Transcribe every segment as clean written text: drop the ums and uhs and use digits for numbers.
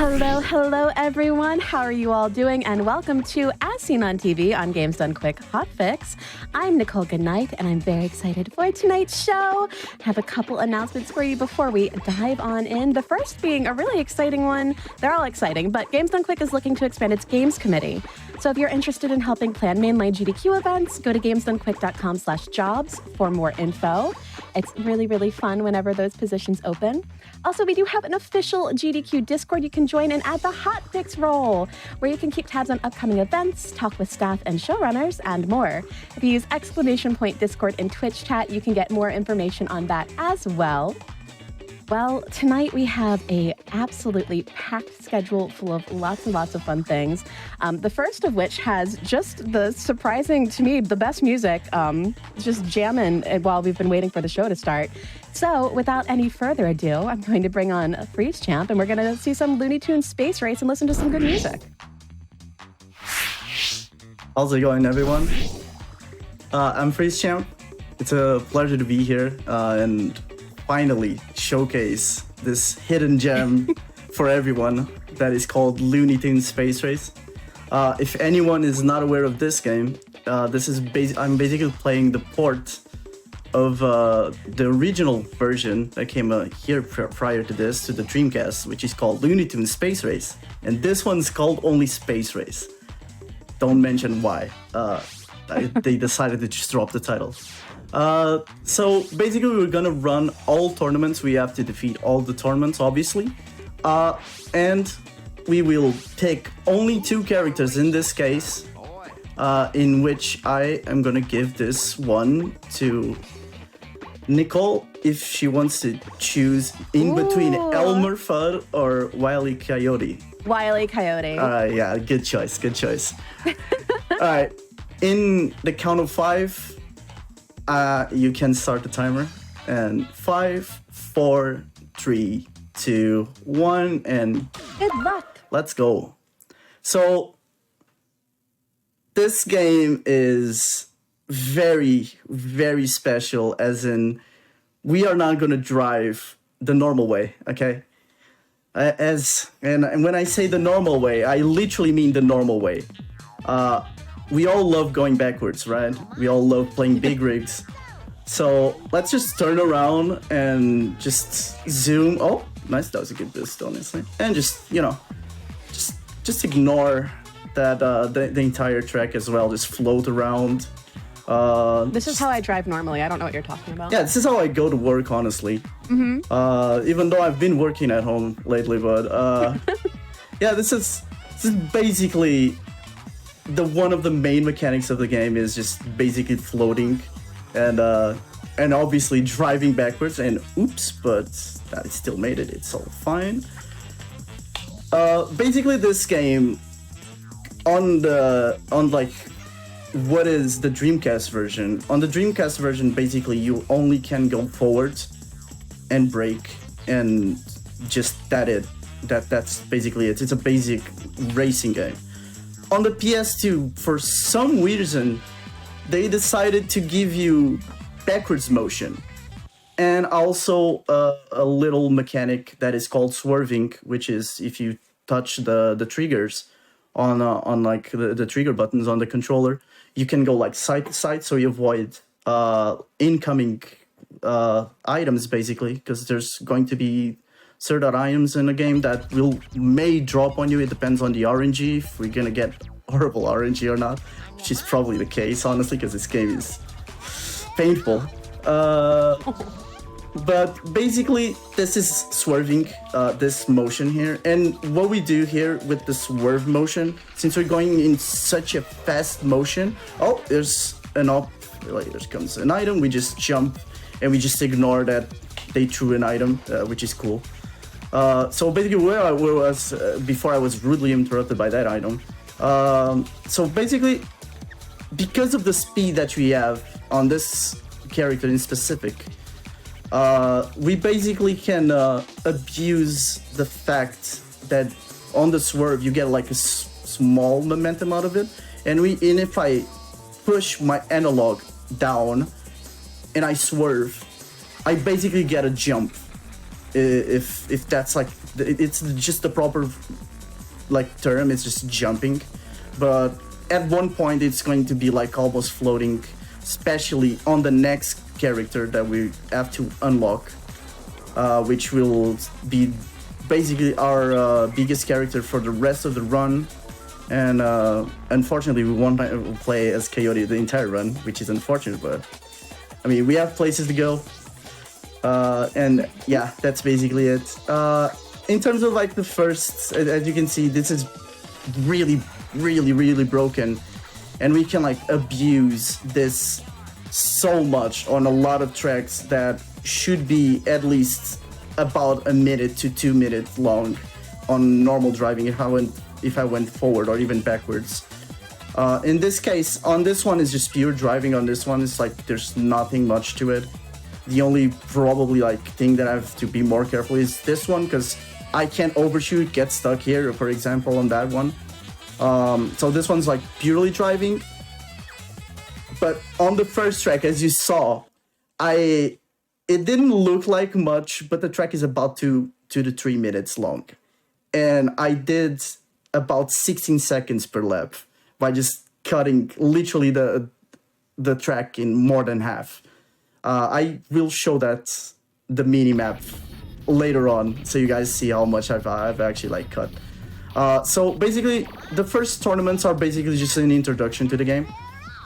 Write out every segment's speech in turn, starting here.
Hello, everyone. How are you all doing? And welcome to As Seen on TV on Games Done Quick Hotfix. I'm Nicole Goodnight, and I'm very excited for tonight's show. I have a couple announcements for you before we dive on in. The first being a really exciting one. They're all exciting, but Games Done Quick is looking to expand its games committee. So if you're interested in helping plan mainline GDQ events, go to gamesdonequick.com/jobs for more info. It's really fun whenever those positions open. Also, we do have an official GDQ Discord you can join and add the Hotfix role, where you can keep tabs on upcoming events, talk with staff and showrunners, and more. If you use !Discord in Twitch chat, you can get more information on that as well. Well, tonight we have a absolutely packed schedule full of lots and lots of fun things. The first of which has just the surprising, to me, the best music, just jamming while we've been waiting for the show to start. So without any further ado, I'm going to bring on Freeze Champ, and we're going to see some Looney Tunes Space Race and listen to some good music. How's it going, everyone? I'm Freeze Champ. It's a pleasure to be here and finally showcase this hidden gem for everyone that is called Looney Tunes Space Race. If anyone is not aware of this game, I'm basically playing the port of the original version that came here prior to this, to the Dreamcast, which is called Looney Tunes Space Race. And this one's called only Space Race. Don't mention why. They decided to just drop the title. So basically we're gonna run all tournaments. We have to defeat all the tournaments, obviously. And we will pick only 2 characters in this case, in which I am gonna give this one to Nicole if she wants to choose in between Elmer Fudd or Wile E. Coyote. Wile E. Coyote. Yeah, good choice. All right, in the count of 5, you can start the timer. And 5, 4, 3, 2, 1, and good luck. Let's go. So this game is very special, as in we are not gonna drive the normal way, okay? And when I say the normal way, I literally mean the normal way. We all love going backwards, right? We all love playing big rigs. So let's just turn around and just zoom. Oh, nice, that was a good boost, honestly. And just, just ignore that the entire track as well. Just float around. This is how I drive normally. I don't know what you're talking about. Yeah, this is how I go to work, honestly. Even though I've been working at home lately, but yeah, this is basically one of the main mechanics of the game is just basically floating and obviously driving backwards. And oops, but I still made it. It's all fine. Basically, this game on what is the Dreamcast version? On the Dreamcast version, basically you only can go forward and brake, and just that's basically it. It's a basic racing game. On the PS2, for some reason, they decided to give you backwards motion, and also a little mechanic that is called swerving, which is if you touch the triggers on like the trigger buttons on the controller, you can go like side to side, so you avoid incoming items, basically, because there's going to be certain items in the game that may drop on you. It depends on the RNG, if we're gonna get horrible RNG or not, which is probably the case, honestly, because this game is painful. But basically, this is swerving, this motion here. And what we do here with the swerve motion, since we're going in such a fast motion, oh, there's there comes an item, we just jump, and we just ignore that they threw an item, which is cool. So basically, where I was before I was rudely interrupted by that item. So basically, because of the speed that we have on this character in specific, we basically can abuse the fact that on the swerve you get like a small momentum out of it, and if I push my analog down and I swerve, I basically get a jump. If that's like it's just the proper like term. It's just jumping, but at one point it's going to be like almost floating, especially on the next character that we have to unlock, which will be basically our biggest character for the rest of the run. And unfortunately, we won't play as Coyote the entire run, which is unfortunate, but I mean, we have places to go. And yeah, that's basically it. In terms of like the first, as you can see, this is really, really, really broken. And we can like abuse this so much on a lot of tracks that should be at least about a minute to 2 minutes long on normal driving if I went forward or even backwards. In this case, on this one is just pure driving. On this one, it's like there's nothing much to it. The only probably like thing that I have to be more careful is this one, because I can't overshoot, get stuck here, for example, on that one. So this one's like purely driving. But on the first track, as you saw, it didn't look like much, but the track is about 2 to 3 minutes long. And I did about 16 seconds per lap by just cutting literally the track in more than half. I will show that the mini map later on, so you guys see how much I've actually like cut. So basically, the first tournaments are basically just an introduction to the game.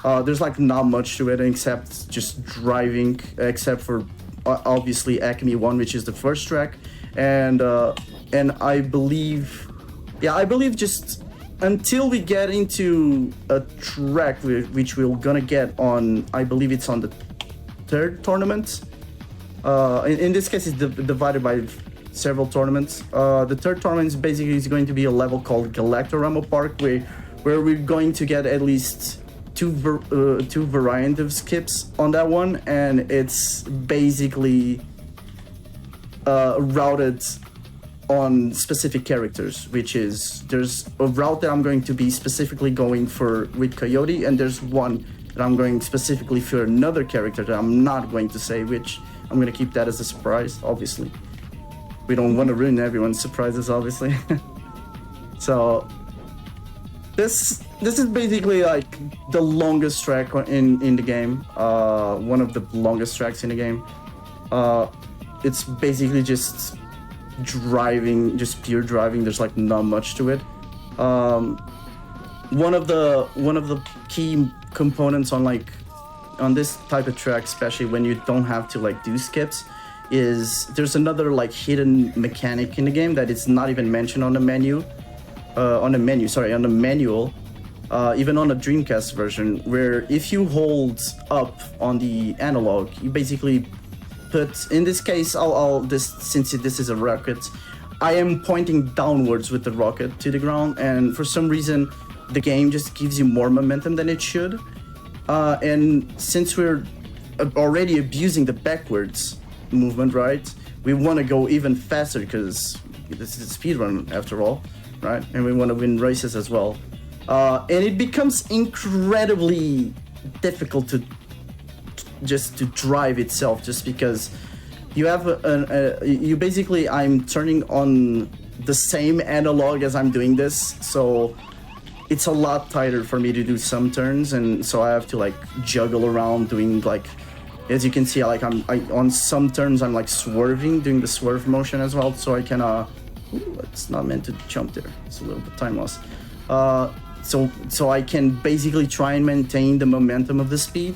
There's like not much to it except just driving, except for obviously Acme 1, which is the first track, and I believe just until we get into a track which we're gonna get on, I believe it's on the third tournament. In this case, it's divided by several tournaments. The third tournament is basically going to be a level called Galactorama Park, where we're going to get at least two variant of skips on that one, and it's basically routed on specific characters, which is there's a route that I'm going to be specifically going for with Coyote, and there's one that I'm going specifically for another character that I'm not going to say which. I'm going to keep that as a surprise, obviously. We don't want to ruin everyone's surprises, obviously. So this is basically like the longest track in the game, one of the longest tracks in the game. It's basically just driving, just pure driving. There's like not much to it. One of the key components on this type of track, especially when you don't have to like do skips, is there's another like hidden mechanic in the game that is not even mentioned on the manual, even on the Dreamcast version, where if you hold up on the analog, you basically put, in this case, since this is a rocket, I am pointing downwards with the rocket to the ground, and for some reason the game just gives you more momentum than it should. And since we're already abusing the backwards movement, right, we want to go even faster because this is a speedrun after all, right? And we want to win races as well. And it becomes incredibly difficult to drive itself, just because you have you basically, I'm turning on the same analog as I'm doing this, so it's a lot tighter for me to do some turns, and so I have to like juggle around doing like, as you can see, like on some turns I'm like swerving, doing the swerve motion as well, so I can it's not meant to jump there, it's a little bit time loss. So I can basically try and maintain the momentum of the speed,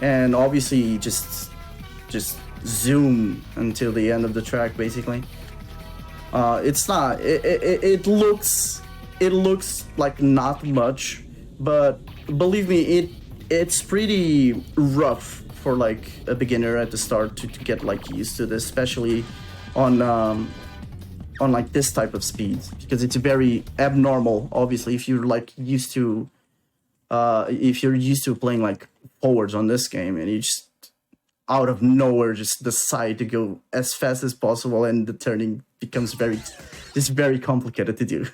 and obviously just zoom until the end of the track basically. It looks like not much, but believe me, it's pretty rough for like a beginner at the start to get like used to this, especially on like this type of speeds, because it's very abnormal. Obviously, if you're like used to playing like forwards on this game, and you just out of nowhere just decide to go as fast as possible, and the turning becomes very complicated to do.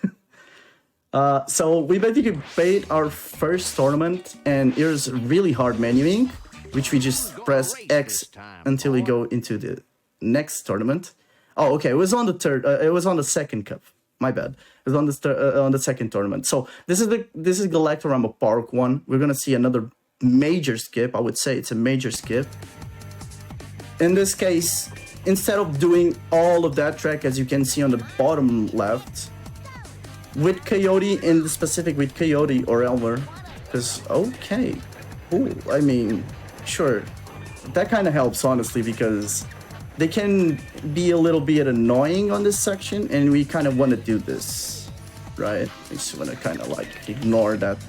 So we basically played our first tournament, and here's really hard menuing, which we just press X until we go into the next tournament. Oh, okay. It was on the third. It was on the second cup. My bad. It was on the second tournament. So this is Galactorama Park 1. We're gonna see another major skip. I would say it's a major skip. In this case, instead of doing all of that track, as you can see on the bottom left, with Coyote, in the specific with Coyote or Elmer, because okay, cool. I mean, sure, that kind of helps honestly, because they can be a little bit annoying on this section, and we kind of want to do this, right? We just want to kind of like ignore that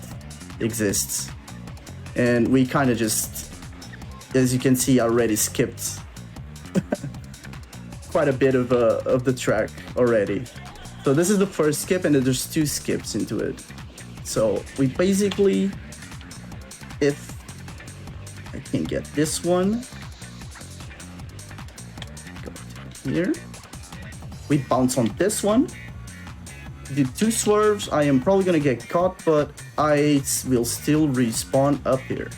exists, and we kind of just, as you can see, already skipped quite a bit of the track already. So this is the first skip, and then there's 2 skips into it. So we basically, if I can get this one, go here, we bounce on this one, do 2 swerves. I am probably gonna get caught, but I will still respawn up here.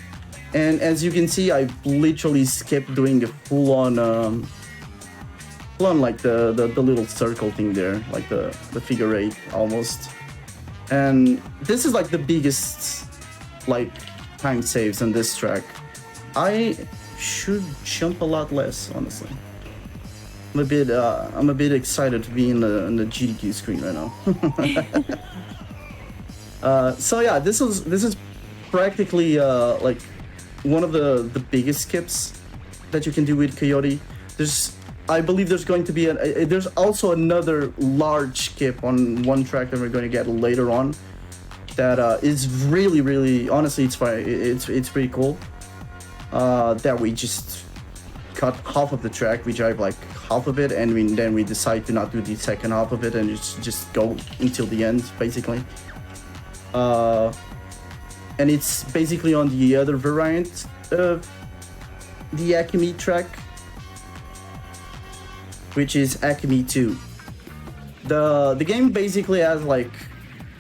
And as you can see, I literally skipped doing a full-on like the little circle thing there, like the figure 8 almost. And this is like the biggest like time saves on this track. I should jump a lot less, honestly. I'm a bit excited to be in the GDQ screen right now. So yeah, this is practically like one of the biggest skips that you can do with Coyote. I believe there's going to be there's also another large skip on one track that we're going to get later on that is really honestly it's pretty cool, that we just cut half of the track, we drive like half of it, and then we decide to not do the second half of it and just go until the end basically. And it's basically on the other variant of the Acme track, which is Acme 2. The game basically has like,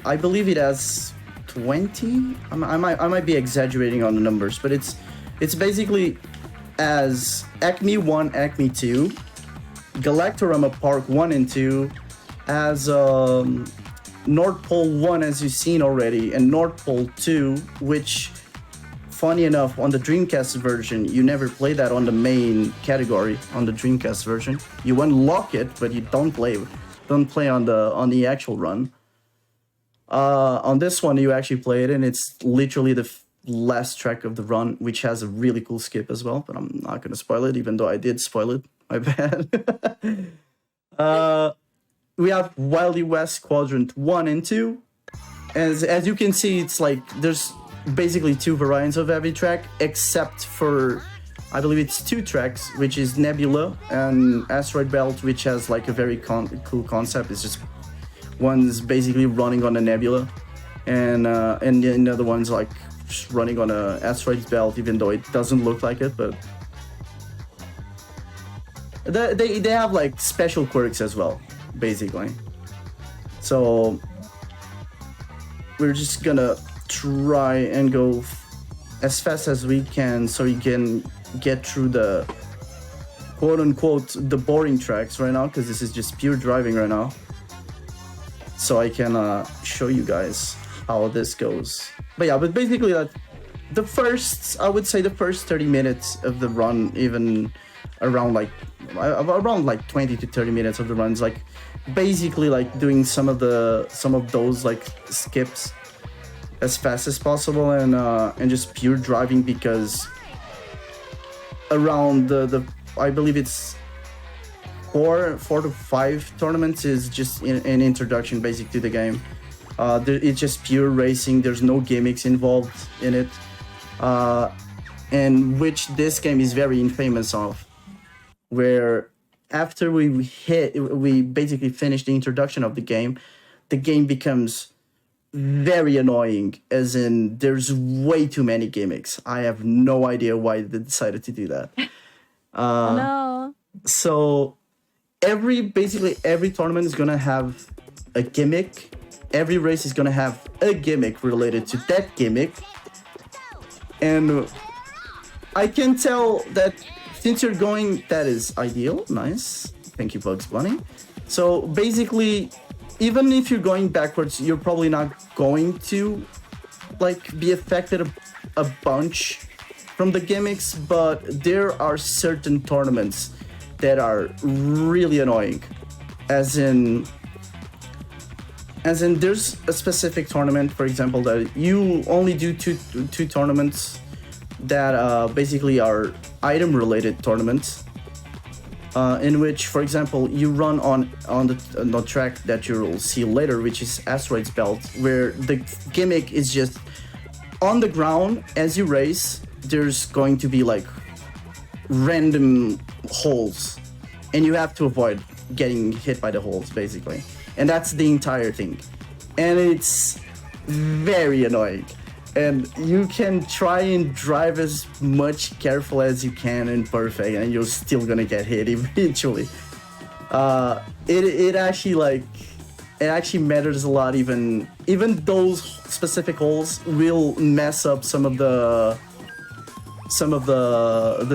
I believe it has 20. I might be exaggerating on the numbers, but it's basically as Acme 1, Acme 2, Galactorama Park 1 and 2, as North Pole 1, as you've seen already, and North Pole 2, which, funny enough, on the Dreamcast version, you never play that on the main category on the Dreamcast version. You unlock it, but you don't play on the actual run. On this one, you actually play it, and it's literally the last track of the run, which has a really cool skip as well. But I'm not gonna spoil it, even though I did spoil it. My bad. We have Wildly West Quadrant 1 and 2. As you can see, it's like there's basically 2 variants of every track, except for, I believe it's 2 tracks, which is Nebula and Asteroid Belt, which has like a very cool concept. It's just one's basically running on a nebula, and the other one's like just running on a asteroid belt, even though it doesn't look like it. But they have like special quirks as well, basically. So we're just gonna try and go as fast as we can so we can get through the quote-unquote the boring tracks right now, because this is just pure driving right now, so I can show you guys how this goes. But yeah, but basically that I would say the first 30 minutes of the run, even around like 20 to 30 minutes of the runs, like basically like doing some of those like skips as fast as possible, and just pure driving, because around the I believe it's 4 to 5 tournaments is just an introduction basic to the game. It's just pure racing. There's no gimmicks involved in it, and which this game is very infamous of, where after we basically finish the introduction of the game becomes very annoying, as in there's way too many gimmicks. I have no idea why they decided to do that. No. So basically every tournament is gonna have a gimmick. Every race is gonna have a gimmick related to that gimmick. And I can tell that since you're going, that is ideal, nice. Thank you, Bugs Bunny. So basically, even if you're going backwards, you're probably not going to like be affected a bunch from the gimmicks, but there are certain tournaments that are really annoying. As in there's a specific tournament, for example, that you only do two tournaments that basically are item related tournaments, in which, for example, you run on the track that you'll see later, which is Asteroids Belt, where the gimmick is just on the ground. As you race, there's going to be like random holes, and you have to avoid getting hit by the holes, basically. And that's the entire thing. And it's very annoying. And you can try and drive as much careful as you can and perfect, and you're still gonna get hit eventually. It actually matters a lot. Even those specific holes will mess up some of the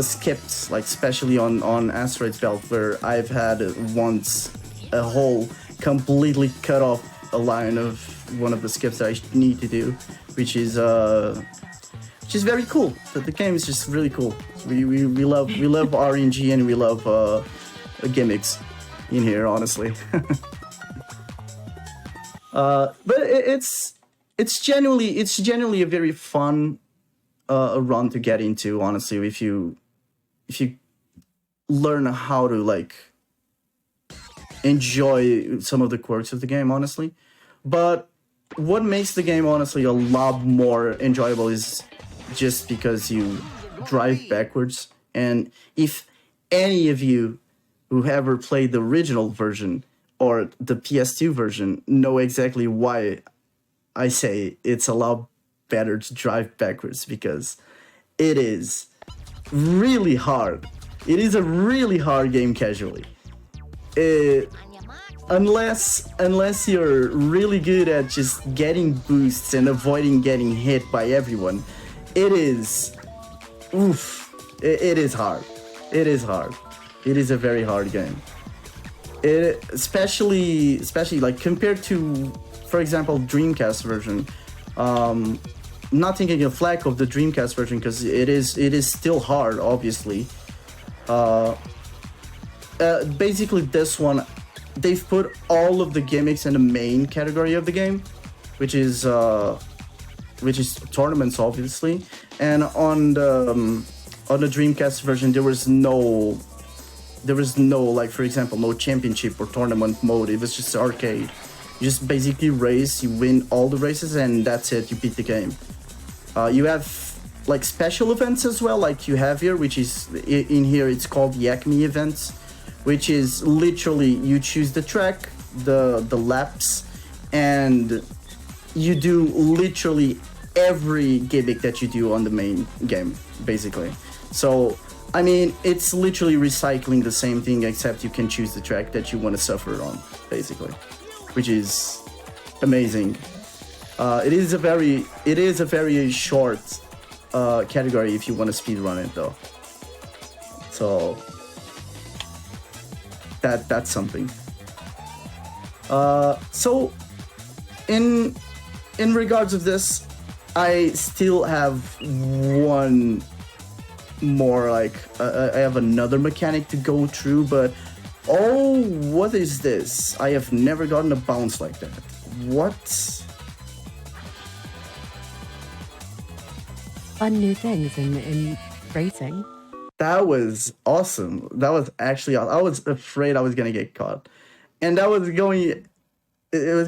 skips, like especially on Asteroids Belt, where I've had once a hole completely cut off a line of one of the skips that I need to do, which is very cool. The game is just really cool. We love RNG, and we love gimmicks in here, honestly. But it's genuinely a very fun a run to get into, honestly, if you learn how to like enjoy some of the quirks of the game, honestly. But what makes the game honestly a lot more enjoyable is just because you drive backwards. And if any of you who ever played the original version or the PS2 version know exactly why I say it's a lot better to drive backwards, because it is really hard. It is a really hard game casually. Unless you're really good at just getting boosts and avoiding getting hit by everyone, it is hard. It is hard. It is a very hard game. Especially like compared to, for example, Dreamcast version. Not taking a flack of the Dreamcast version, because it is still hard, obviously. Basically, this one, they've put all of the gimmicks in the main category of the game, which is tournaments, obviously. And on the Dreamcast version, there was no like, for example, no championship or tournament mode. It was just arcade. You just basically race, you win all the races, and that's it. You beat the game. You have like special events as well, like you have here, which is in here. It's called the Acme events, which is literally you choose the track, the laps, and you do literally every gimmick that you do on the main game, basically. So, I mean, it's literally recycling the same thing, except you can choose the track that you want to suffer on, basically, which is amazing. It is a very short category if you want to speedrun it, though. So that's something. So in regards of this, I still have one more, like I have another mechanic to go through, but oh, what is this? I have never gotten a bounce like that. What? Fun new things in racing. That was awesome. That was actually, I was afraid I was gonna get caught, and it was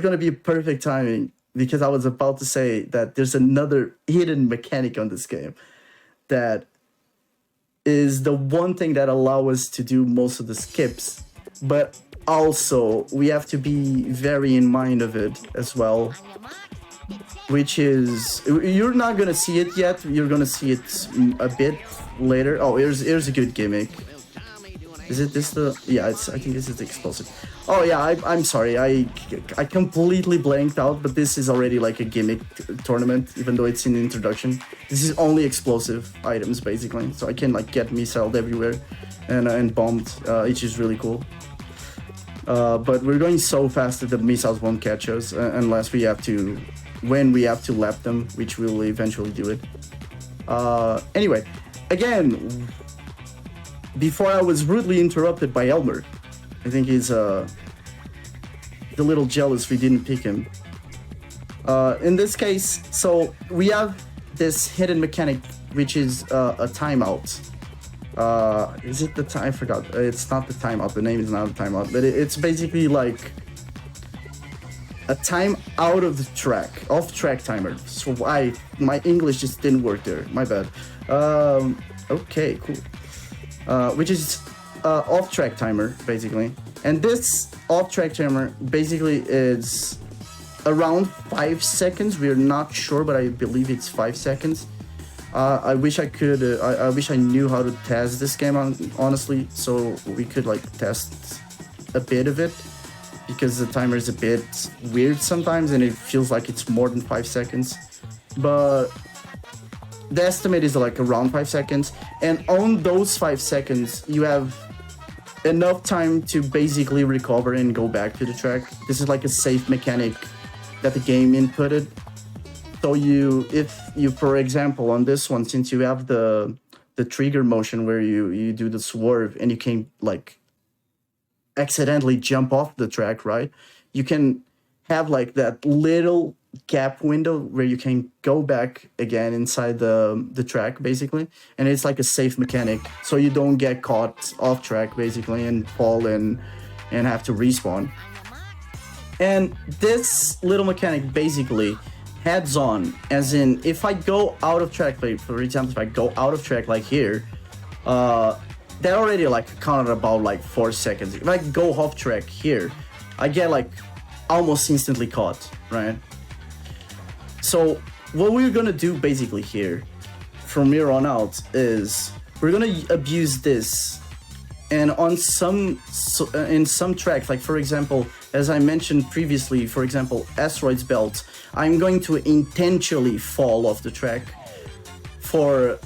gonna be perfect timing, because I was about to say that there's another hidden mechanic on this game that is the one thing that allows us to do most of the skips, but also we have to be very in mind of it as well, which is, you're not gonna see it yet, you're gonna see it a bit later. Oh, here's a good gimmick. Is it this the, yeah, I think this is the explosive. Oh yeah, I'm sorry, I completely blanked out, but this is already like a gimmick tournament, even though it's in the introduction. This is only explosive items, basically, so I can like get missiles everywhere and bombed, which is really cool. But we're going so fast that the missiles won't catch us unless we have to, when we have to lap them, which we'll eventually do it. Anyway, again, before I was rudely interrupted by Elmer. I think he's a little jealous we didn't pick him. In this case, so we have this hidden mechanic, which is a timeout. Is it the time? I forgot. It's not the timeout. The name is not the timeout, but it's basically like a time out of the track, off-track timer. So my English just didn't work there. My bad. Okay, cool. Which is off-track timer, basically. And this off-track timer basically is around 5 seconds. We're not sure, but I believe it's 5 seconds. I wish I could. I wish I knew how to test this game honestly, so we could like test a bit of it, because the timer is a bit weird sometimes, and it feels like it's more than 5 seconds. But the estimate is like around 5 seconds, and on those 5 seconds, you have enough time to basically recover and go back to the track. This is like a safe mechanic that the game inputted. So if you, for example, on this one, since you have the trigger motion where you do the swerve and you can like accidentally jump off the track, right? You can have like that little gap window where you can go back again inside the track, basically. And it's like a safe mechanic, so you don't get caught off track, basically, and fall and have to respawn. And this little mechanic basically heads on, as in if I go out of track, like for example, if I go out of track like here, that already like counted about like 4 seconds. If I go off track here, I get like almost instantly caught, right? So what we're gonna do basically here from here on out is we're gonna abuse this, and on in some tracks, like for example, as I mentioned previously, for example, Asteroids Belt, I'm going to intentionally fall off the track for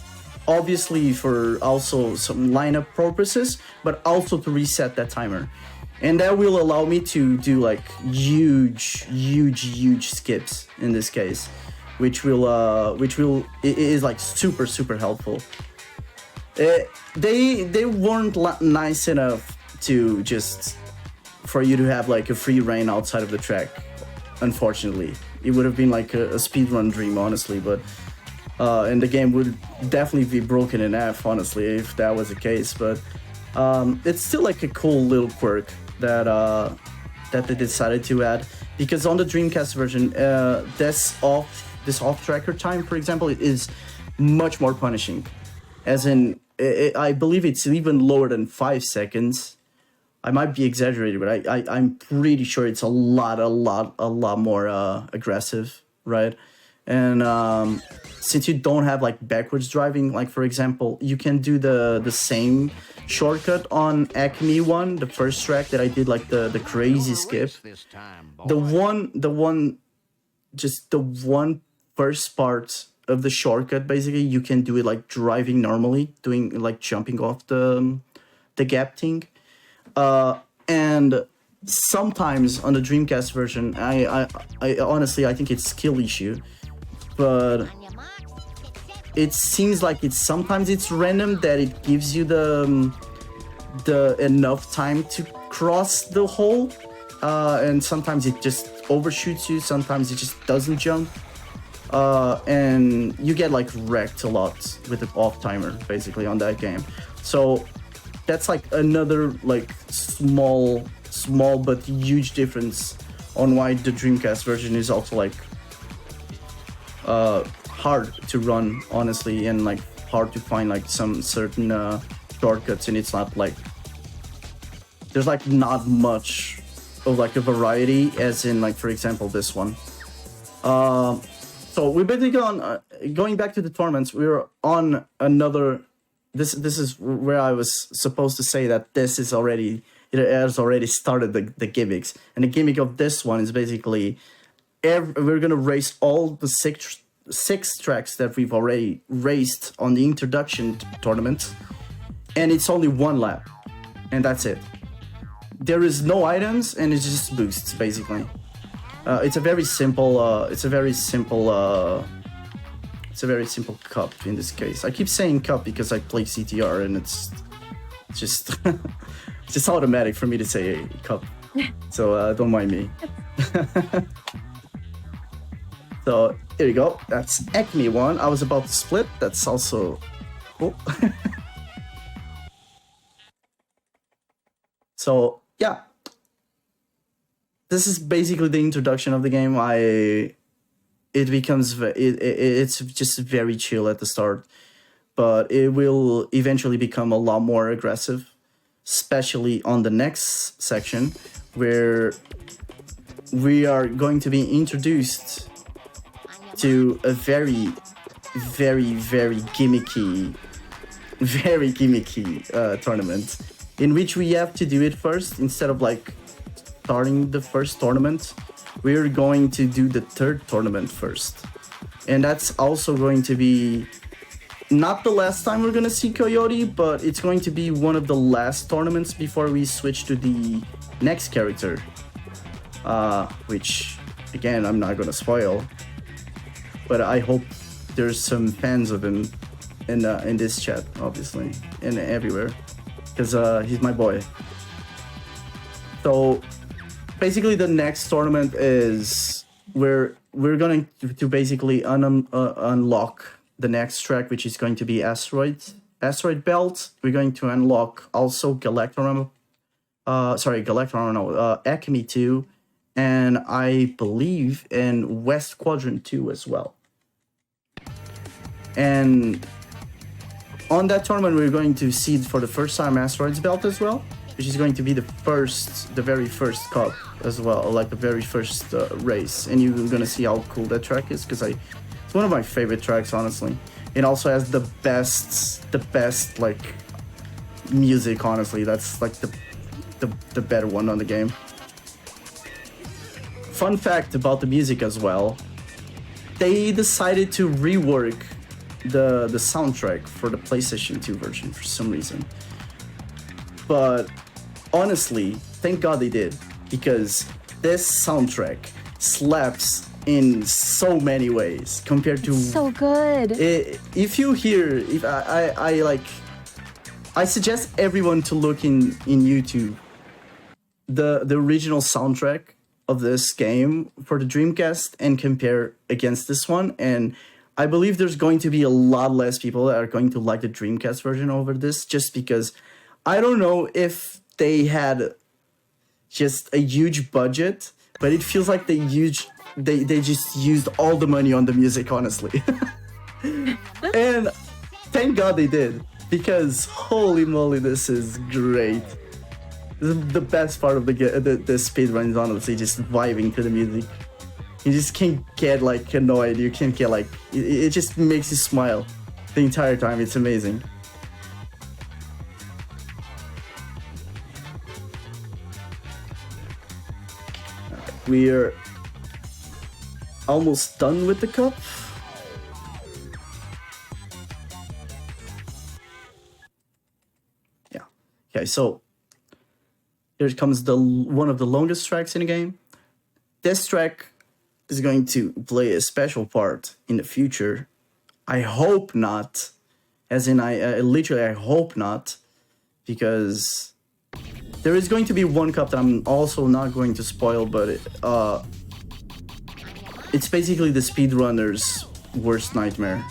obviously for also some lineup purposes, but also to reset that timer. And that will allow me to do like huge skips in this case, which is like super helpful. They weren't nice enough to just for you to have like a free reign outside of the track. Unfortunately, it would have been like a speedrun dream, honestly, but and the game would definitely be broken in half, honestly, if that was the case. But it's still like a cool little quirk that they decided to add, because on the Dreamcast version, this off-tracker time, for example, it is much more punishing. As in, I believe it's even lower than 5 seconds. I might be exaggerating, but I'm pretty sure it's a lot more aggressive, right? And since you don't have like backwards driving, like for example, you can do the same shortcut on Acme 1, the first track that I did, like the crazy skip. The one first part of the shortcut, basically, you can do it like driving normally, doing like jumping off the gap thing. And sometimes on the Dreamcast version, I honestly, I think it's skill issue, but it seems like sometimes it's random, that it gives you the enough time to cross the hole, and sometimes it just overshoots you, sometimes it just doesn't jump, and you get like wrecked a lot with the off timer basically on that game. So that's like another like small but huge difference on why the Dreamcast version is also like hard to run, honestly, and like hard to find like some certain shortcuts, and it's not like there's like not much of like a variety, as in like for example this one. So we're basically going back to the tournaments. We're on another. This is where I was supposed to say that it has already started the gimmicks, and the gimmick of this one is basically we're gonna race all the six tracks that we've already raced on the introduction tournament, and it's only one lap, and that's it. there is no items and it's just boosts basically. It's a very simple. It's a very simple cup in this case. I keep saying cup because I play CTR and it's just it's just automatic for me to say cup. So don't mind me. So here you go. That's Acme 1. I was about to split. That's also cool. So yeah, this is basically the introduction of the game. It's just very chill at the start, but it will eventually become a lot more aggressive, especially on the next section where we are going to be introduced to a very gimmicky tournament in which we have to do it first. Instead of like starting the first tournament, we're going to do the third tournament first, and that's also going to be not the last time we're gonna see Coyote, but it's going to be one of the last tournaments before we switch to the next character, which again I'm not gonna spoil, but I hope there's some fans of him in this chat, obviously, and everywhere, because he's my boy. So basically the next tournament is where we're going to basically unlock the next track, which is going to be Asteroid Belt. We're going to unlock also Acme 2, and I believe in West Quadrant 2 as well. And on that tournament, we're going to see for the first time Asteroids Belt as well, which is going to be the very first cup as well, like the very first race. And you're gonna see how cool that track is, because it's one of my favorite tracks, honestly. It also has the best like music, honestly. That's like the better one on the game. Fun fact about the music as well, they decided to rework the soundtrack for the PlayStation 2 version for some reason. But honestly, thank God they did, because this soundtrack slaps in so many ways compared to... It's so good. If you hear... I suggest everyone to look in YouTube the original soundtrack of this game for the Dreamcast and compare against this one, and I believe there's going to be a lot less people that are going to like the Dreamcast version over this, just because I don't know if they had just a huge budget, but it feels like they just used all the money on the music, honestly. And thank God they did, because holy moly, this is great. The best part of the speedrun is honestly just vibing to the music. You just can't get like annoyed. You can't get like it just makes you smile the entire time. It's amazing. We're almost done with the cup. Yeah. Okay, so here comes one of the longest tracks in the game. This track is going to play a special part in the future. I hope not. As in, I hope not, because there is going to be one cup that I'm also not going to spoil, but it's basically the speedrunner's worst nightmare.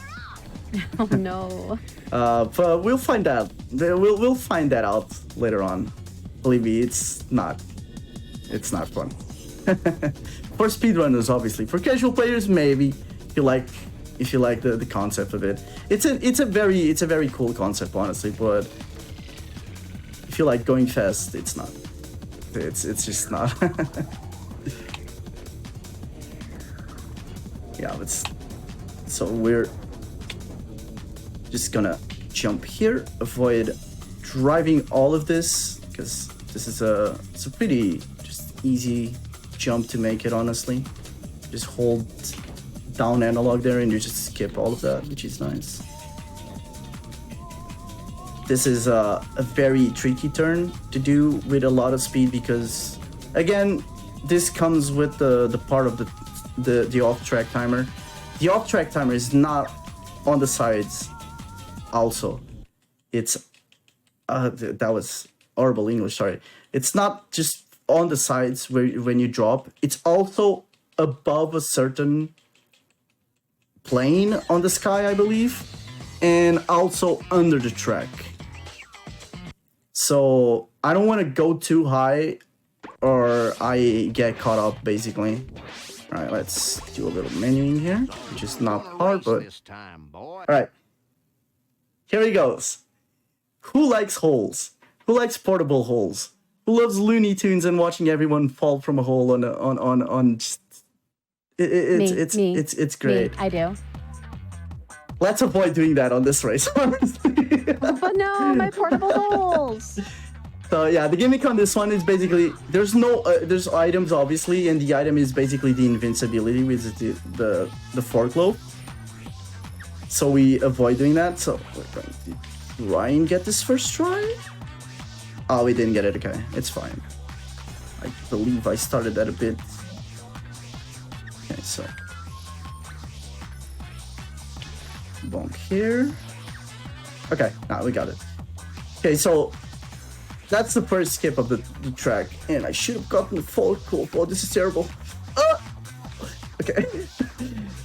Oh no. But we'll find out. We'll find that out later on. Believe me, it's not fun. For speedrunners, obviously. For casual players, maybe. If you like the concept of it. It's a very cool concept, honestly, but if you like going fast, it's not. It's just not. Yeah, so we're just gonna jump here, avoid driving all of this, because this is it's a pretty just easy jump to make it, honestly. Just hold down analog there and you just skip all of that, which is nice. this is a very tricky turn to do with a lot of speed because, again, this comes with the part of the off-track timer. The off-track timer is not on the sides also. It's that was horrible English, sorry. It's not just on the sides when you drop. It's also above a certain plane on the sky, I believe, and also under the track. So I don't want to go too high or I get caught up, basically. All right, let's do a little menuing here, which is not hard, but... All right, here he goes. Who likes holes? Who likes portable holes? Who loves Looney Tunes and watching everyone fall from a hole on just... It's great. Me, I do. Let's avoid doing that on this race, honestly. But no, my portable holes. So yeah, the gimmick on this one is basically there's items obviously, and the item is basically the invincibility with the fork lobe. So we avoid doing that. So we're going to try and get this first try. Oh, we didn't get it. Okay, it's fine. I believe I started that a bit. Okay, so bonk here. Okay, now we got it. Okay, so that's the first skip of the track, and I should have gotten the fork lobe. Oh, this is terrible. Okay.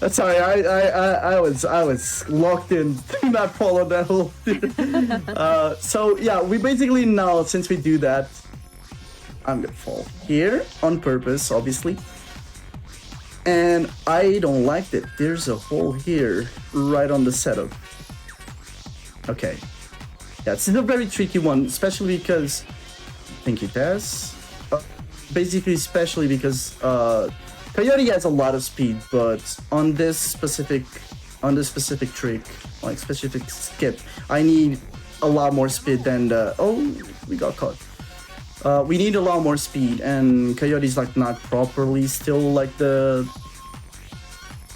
Sorry, I was locked in, not following that whole thing. So yeah, we basically now, since we do that, I'm gonna fall here on purpose, obviously. And I don't like that there's a hole here right on the setup. Okay. Yeah, it's a very tricky one, especially because I think it has. Basically, especially because Coyote has a lot of speed, but on this specific trick, like specific skip, I need a lot more speed than we got caught. We need a lot more speed, and Coyote's like not properly still like the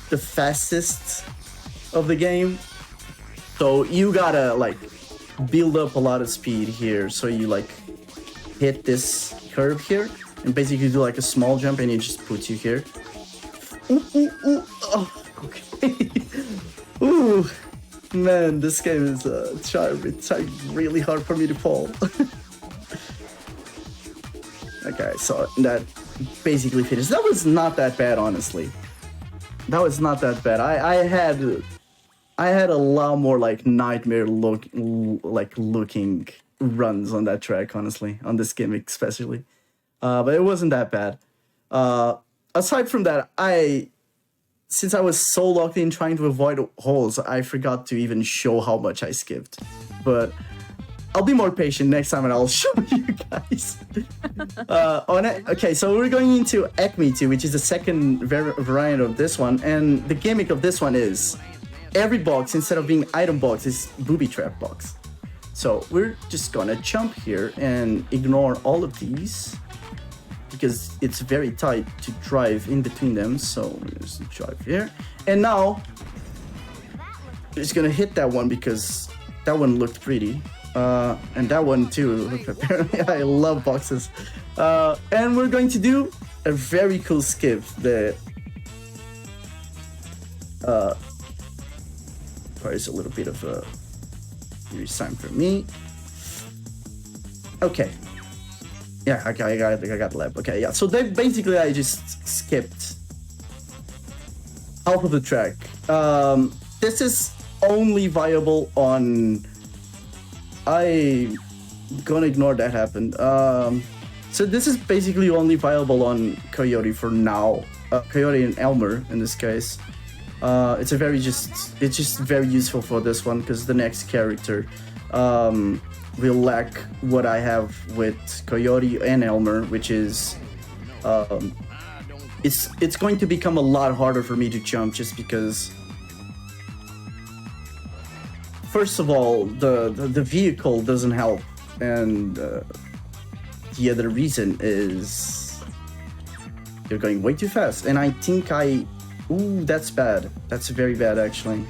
fastest of the game. So you gotta like build up a lot of speed here, so you like hit this curve here and basically do like a small jump, and it just puts you here. Ooh. Oh, okay. Ooh, man, this game is trying really hard for me to fall. Okay, so that basically finished. That was not that bad, honestly. That was not that bad. I had a lot more like nightmare looking runs on that track, honestly, on this gimmick especially. But it wasn't that bad. Aside from that, since I was so locked in trying to avoid holes, I forgot to even show how much I skipped. But I'll be more patient next time and I'll show you guys. Okay, so we're going into Acme 2, which is the second variant of this one. And the gimmick of this one is every box, instead of being item box, is booby trap box. So we're just gonna jump here and ignore all of these because it's very tight to drive in between them. So we're just drive here. And now we're just gonna hit that one because that one looked pretty. And that one too. Apparently I love boxes. And we're going to do a very cool skip that requires a little bit of a time for me. Okay. Yeah, I got the lab. Okay, yeah. So then basically I just skipped half of the track. This is only viable on... I'm gonna ignore that happened. So this is basically only viable on Coyote for now. Coyote and Elmer in this case. It's just very useful for this one because the next character will lack what I have with Coyote and Elmer, which is it's going to become a lot harder for me to jump just because first of all the vehicle doesn't help, and the other reason is you're going way too fast, and I think ooh, that's bad. That's very bad, actually.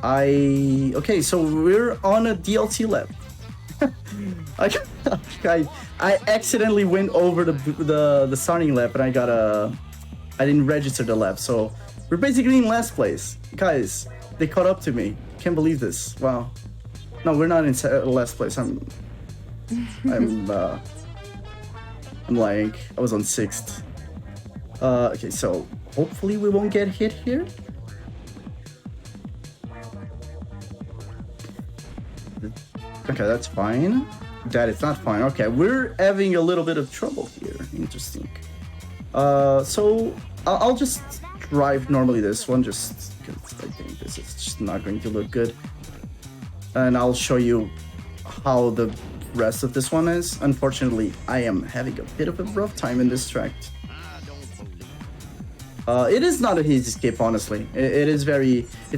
Okay, so we're on a DLC lap. I accidentally went over the starting lap and I didn't register the lap, so we're basically in last place. Guys, they caught up to me. Can't believe this. Wow. No, we're not in last place. I'm lying. I was on 6th. Okay, so hopefully we won't get hit here. Okay, that's fine. That is not fine. Okay, we're having a little bit of trouble here. Interesting. So I'll just drive normally this one, just because I think this is just not going to look good. And I'll show you how the rest of this one is. Unfortunately, I am having a bit of a rough time in this track. It is not an easy skip, honestly. It's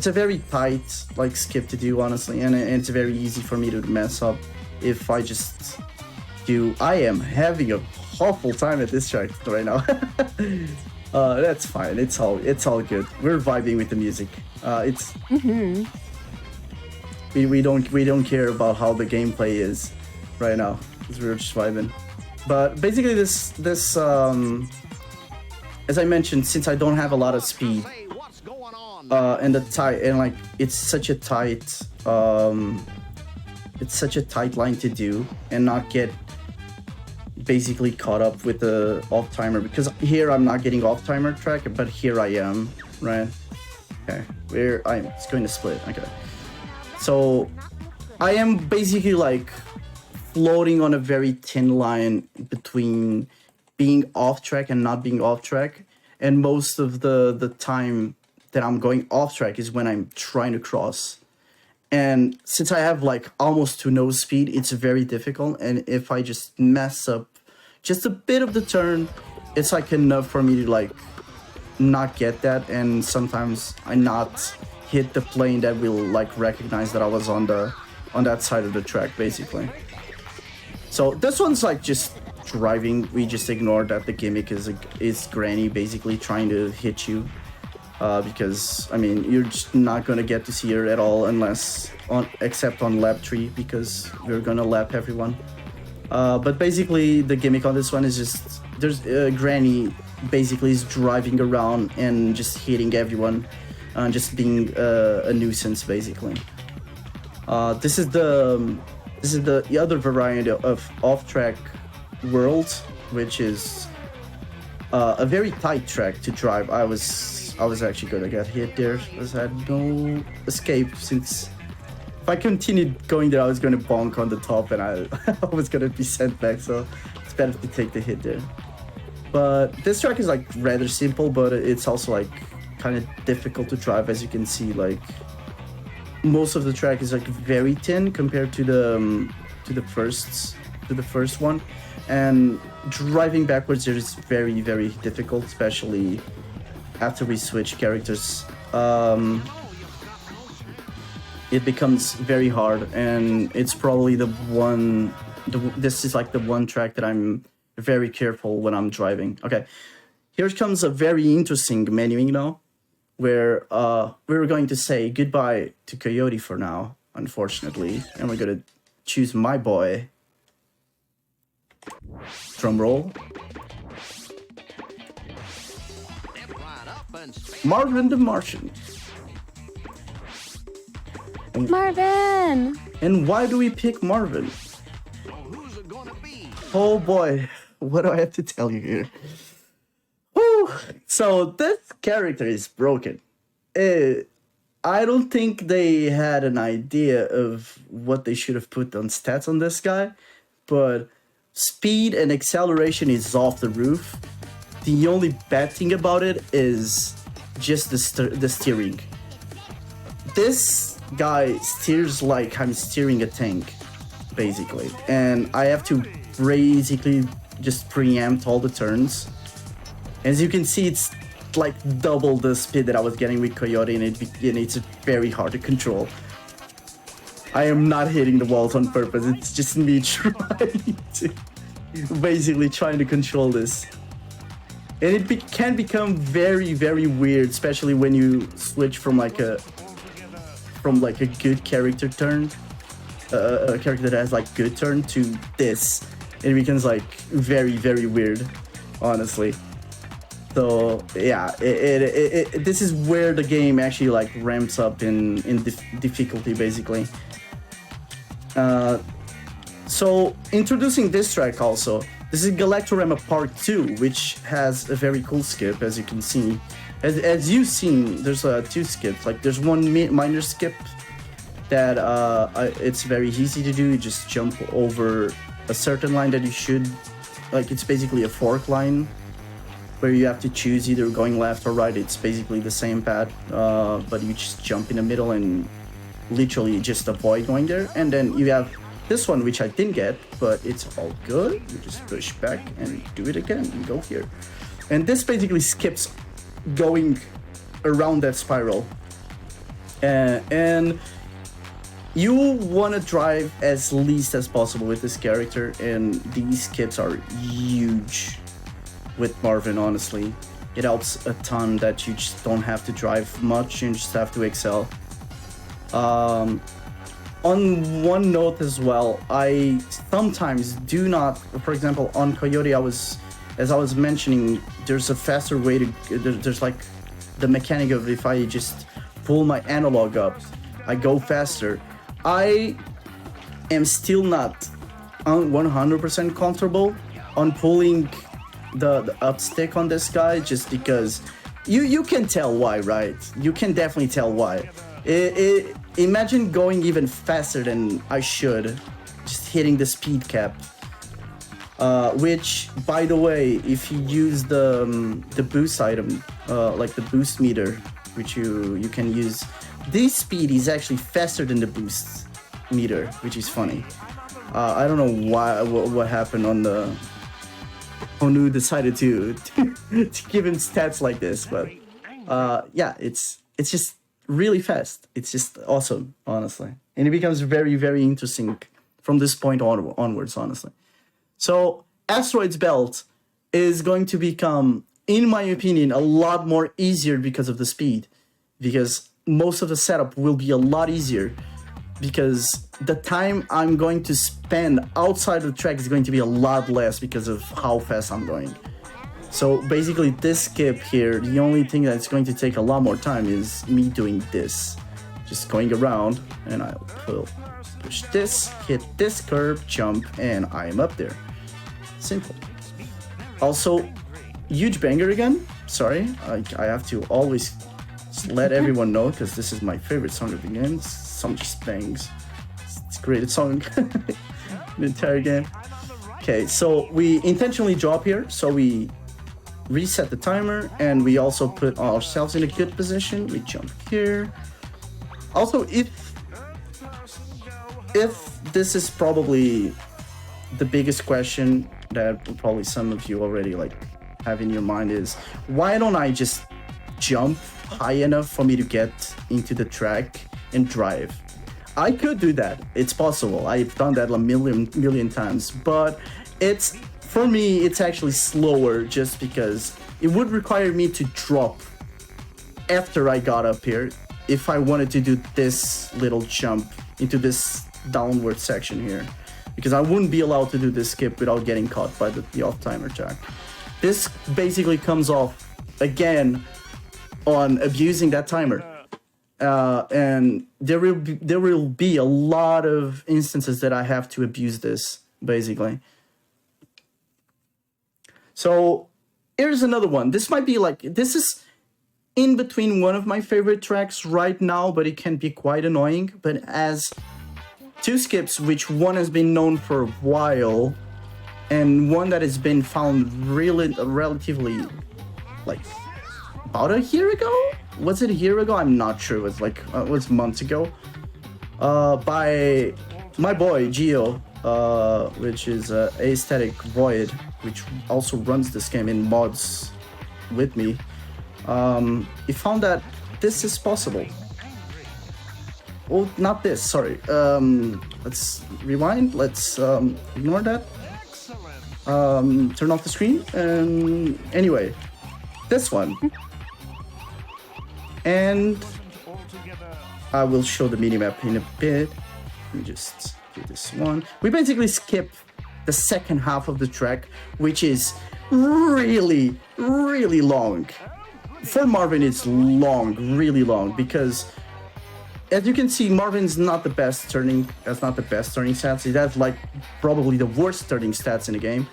a very tight like skip to do, honestly, and it's very easy for me to mess up if I just do. I am having a awful time at this track right now. That's fine. It's all good. We're vibing with the music. We don't care about how the gameplay is right now, because we're just vibing. But basically, this as I mentioned, since I don't have a lot of speed, and it's such a tight line to do and not get basically caught up with the off timer, because here I'm not getting off timer track, but here I am, right? Okay, it's going to split. Okay, so I am basically like floating on a very thin line between being off track and not being off track, and most of the time that I'm going off track is when I'm trying to cross. And since I have like almost to no speed, it's very difficult, and if I just mess up just a bit of the turn, it's like enough for me to like not get that, and sometimes I not hit the plane that will like recognize that I was on that side of the track, basically. So this one's like just driving. We just ignore that the gimmick is Granny basically trying to hit you, because I mean you're just not gonna get to see her at all except on lap 3, because we're gonna lap everyone. But basically the gimmick on this one is just Granny basically is driving around and just hitting everyone, just being a nuisance basically. This is the other variety of off-track world, which is a very tight track to drive. I was actually gonna get hit there, because I had no escape, since if I continued going there I was gonna bonk on the top and I was gonna be sent back, so it's better to take the hit there. But this track is like rather simple, but it's also like kind of difficult to drive. As you can see, like most of the track is like very thin compared to the first one, and driving backwards there is very, very difficult, especially after we switch characters. It becomes very hard, and it's probably this is like the one track that I'm very careful when I'm driving. Okay, here comes a very interesting menuing now, where we're going to say goodbye to Coyote for now, unfortunately, and we're gonna choose my boy. Drum roll. Marvin the Martian. Marvin! And why do we pick Marvin? Oh boy, what do I have to tell you here? Whew. So this character is broken. I don't think they had an idea of what they should have put on stats on this guy, but speed and acceleration is off the roof. The only bad thing about it is just the steering. This guy steers like I'm steering a tank, basically, and I have to basically just preempt all the turns. As you can see, it's like double the speed that I was getting with Coyote, and it's very hard to control. I am not hitting the walls on purpose, it's just me trying to control this. And it can become very, very weird, especially when you switch from like from like a good character turn, a character that has like good turn to this, it becomes like very, very weird, honestly. So yeah, this is where the game actually like ramps up in difficulty, basically. So introducing this track also, this is Galactorama Part 2, which has a very cool skip, as you can see. As you've seen, there's two skips. Like there's one minor skip that it's very easy to do. You just jump over a certain line that you should, like it's basically a fork line where you have to choose either going left or right. It's basically the same path, but you just jump in the middle and literally just avoid going there. And then you have this one, which I didn't get, but it's all good. You just push back and do it again and go here. And this basically skips going around that spiral. And you want to drive as least as possible with this character, and these skips are huge with Marvin, honestly. It helps a ton that you just don't have to drive much, you just have to excel. On one note as well, I sometimes do not, for example, on Coyote, as I was mentioning, there's a faster way to, there's like the mechanic of if I just pull my analog up, I go faster. I am still not 100% comfortable on pulling the up stick on this guy, just because you can tell why, right? You can definitely tell why. Imagine going even faster than I should, just hitting the speed cap. Which, by the way, if you use the boost item, like the boost meter, which you can use, this speed is actually faster than the boost meter, which is funny. I don't know what happened on the Honu decided to give him stats like this, but yeah, it's just really fast. It's just awesome, honestly, and it becomes very, very interesting from this point onwards, honestly. So Asteroids Belt is going to become, in my opinion, a lot more easier because of the speed, because most of the setup will be a lot easier, because the time I'm going to spend outside the track is going to be a lot less because of how fast I'm going. So basically this skip here, the only thing that's going to take a lot more time is me doing this. Just going around, and I'll push this, hit this curve, jump, and I am up there. Simple. Also, huge banger again. Sorry, I have to always let everyone know, because this is my favorite song of the game. Song just bangs. It's a great song. The entire game. Okay, so we intentionally drop here, so we reset the timer, and we also put ourselves in a good position. We jump here. Also, if this is probably the biggest question that probably some of you already like have in your mind, is why don't I just jump high enough for me to get into the track and drive? I could do that. It's possible. I've done that a million times, but for me, it's actually slower, just because it would require me to drop after I got up here if I wanted to do this little jump into this downward section here, because I wouldn't be allowed to do this skip without getting caught by the off timer track. This basically comes off again on abusing that timer, and there will be a lot of instances that I have to abuse this, basically. So here's another one. This might be like, this is in between one of my favorite tracks right now, but it can be quite annoying. But as two skips, which one has been known for a while, and one that has been found really relatively, like, about a year ago? Was it a year ago? I'm not sure. It was like, it was months ago. By my boy, Geo, which is Aesthetic Void, which also runs this game in mods with me. He found that this is possible. Oh, not this, sorry. Let's rewind, let's ignore that. Turn off the screen, and anyway, this one. And I will show the minimap in a bit. Let me just do this one. We basically skip the second half of the track, which is really, really long. For Marvin, it's long, really long, because as you can see, Marvin's not the best turning. That's not the best turning stats. He has like probably the worst turning stats in the game,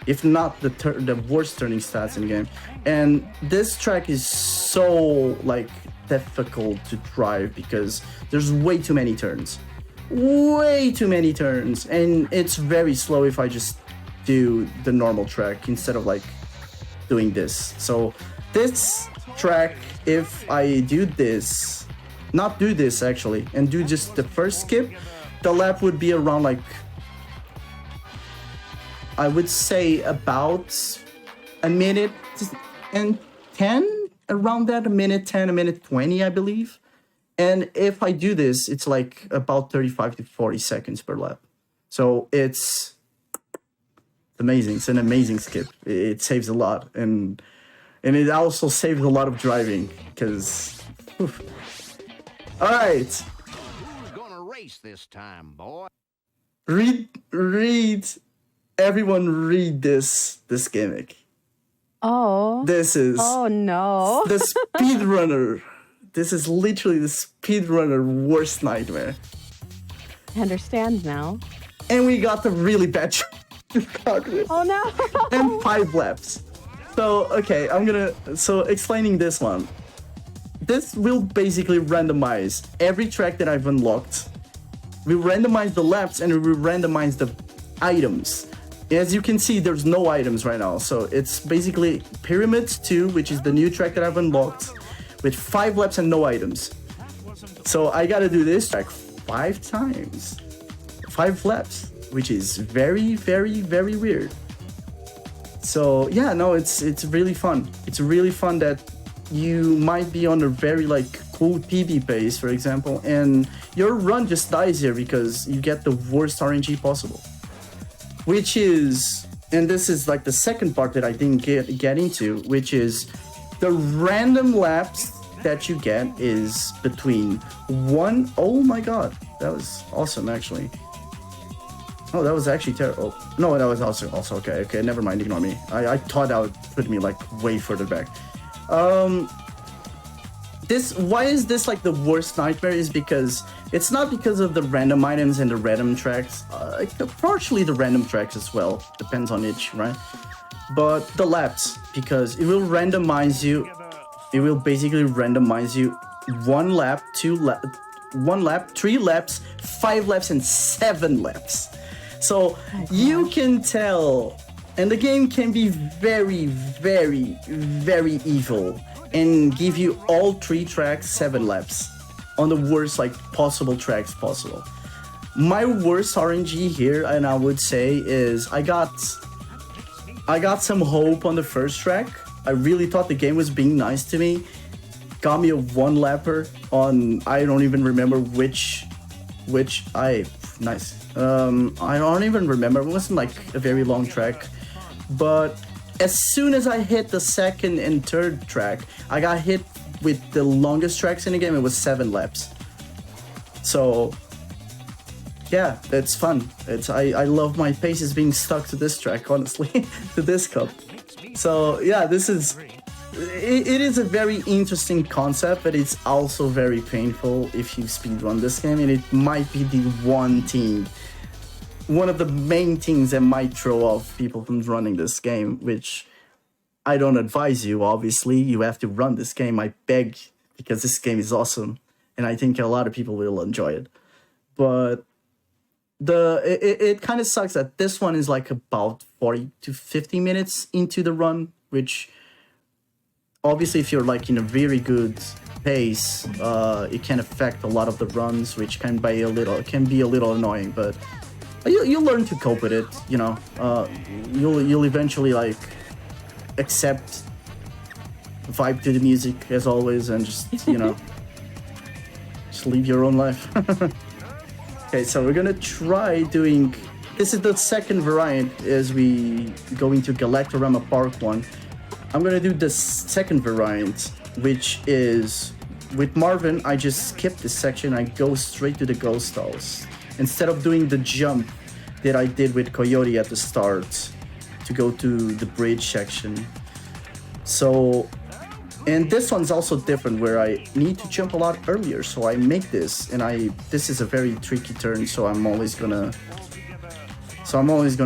if not the worst turning stats in the game. And this track is so like difficult to drive because there's way too many turns, and it's very slow if I just do the normal track instead of like doing this. So this track, if I do this, not do this actually, and do just the first skip, the lap would be around like, I would say about a minute and 10, around that, a minute 10, a minute 20, I believe. And if I do this, it's like about 35 to 40 seconds per lap. So it's amazing. It's an amazing skip. It saves a lot. And it also saves a lot of driving because... All right. Who's gonna race this time, boy? Read. Everyone read this gimmick. Oh. This is... Oh, no. The speedrunner. This is literally the speedrunner worst nightmare. I understand now. And we got the really bad progress. Oh, no. And 5 laps. So, okay, so explaining this one. This will basically randomize every track that I've unlocked. We randomize the laps and we randomize the items. As you can see, there's no items right now. So it's basically Pyramids 2, which is the new track that I've unlocked, with 5 laps and no items. So I gotta do this track 5 times. 5 laps, which is very, very, very weird. So yeah, no, it's really fun. It's really fun that you might be on a very like cool PB pace, for example, and your run just dies here because you get the worst RNG possible. Which is, and this is like the second part that I didn't get into, which is the random laps that you get is between one. Oh my god, that was awesome actually. Oh, that was actually terrible. No, that was also okay. Okay, never mind, ignore me. I thought that would put me like way further back. Why is this like the worst nightmare is because it's not because of the random items and the random tracks, partially the random tracks as well, depends on each, right? But the laps, because it will randomize you, it will basically randomize you 1 lap, 1 lap, 3 laps, 5 laps, and 7 laps. So you can tell, and the game can be very, very, very evil and give you all 3 tracks 7 laps on the worst like possible tracks possible. My worst RNG here, and I would say, is I got some hope on the first track. I really thought the game was being nice to me. Got me a 1 lapper on, I don't even remember which nice. I don't even remember. It wasn't like a very long track, but as soon as I hit the second and third track, I got hit with the longest tracks in the game. It was 7 laps. So yeah, that's fun. I love my paces being stuck to this track, honestly, to this cup. So yeah, it is a very interesting concept, but it's also very painful if you speedrun this game, and it might be the one of the main things that might throw off people from running this game, which I don't advise you, obviously. You have to run this game, I beg, because this game is awesome, and I think a lot of people will enjoy it. But it kind of sucks that this one is like about 40 to 50 minutes into the run, which obviously if you're like in a very good pace, it can affect a lot of the runs, which can be a little annoying, but you'll learn to cope with it, you know. You'll eventually like accept, vibe to the music as always, and just, you know, just live your own life. Okay, so we're gonna try doing, this is the second variant as we go into Galactorama Park 1. I'm gonna do the second variant, which is with Marvin, I just skip this section. I go straight to the ghost house instead of doing the jump that I did with Coyote at the start to go to the bridge section. So, and this one's also different where I need to jump a lot earlier. So I make this, and this is a very tricky turn. So I'm always gonna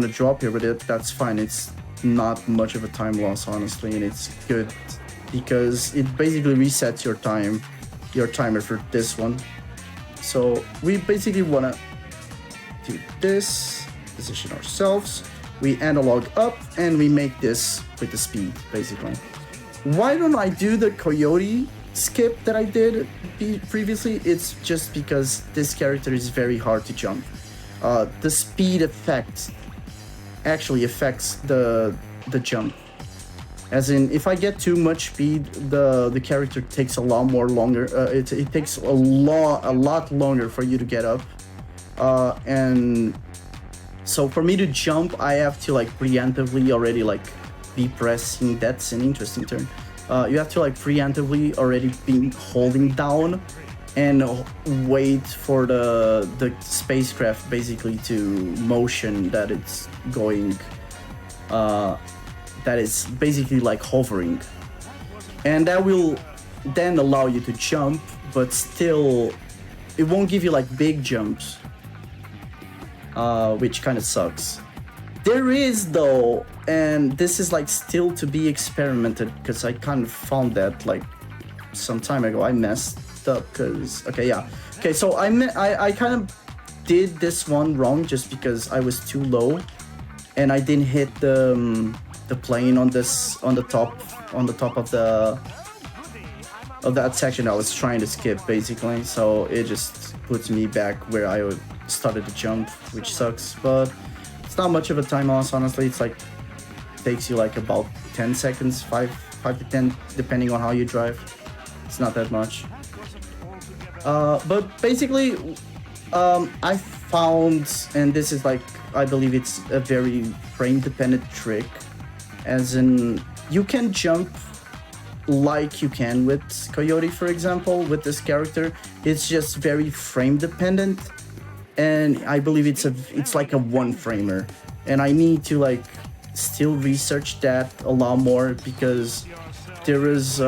drop here, but that's fine. It's not much of a time loss, honestly, and it's good because it basically resets your timer for this one. So we basically wanna do this, position ourselves, we analog up, and we make this with the speed, basically. Why don't I do the Coyote skip that I did previously? It's just because this character is very hard to jump. The speed effect actually affects the jump. As in, if I get too much speed, the character takes a lot more longer. It takes a lot longer for you to get up. And so for me to jump, I have to like preemptively already like be pressing. That's an interesting turn. You have to like preemptively already be holding down and wait for the spacecraft basically to motion that it's going. That is basically like hovering, and that will then allow you to jump, but still it won't give you like big jumps, which kind of sucks. There is though, and this is like still to be experimented because I kind of found that like some time ago. I messed up because so I kind of did this one wrong just because I was too low and I didn't hit the plane on the top of that section I was trying to skip, basically. So it just puts me back where I started to jump, which sucks, but it's not much of a time loss, honestly. It's like takes you like about 10 seconds, 5 to 10, depending on how you drive. It's not that much. But basically, I found, and this is like, I believe it's a very frame dependent trick, as in you can jump like you can with Coyote, for example, with this character. It's just very frame dependent, and I believe it's like a one framer, and I need to like still research that a lot more because there's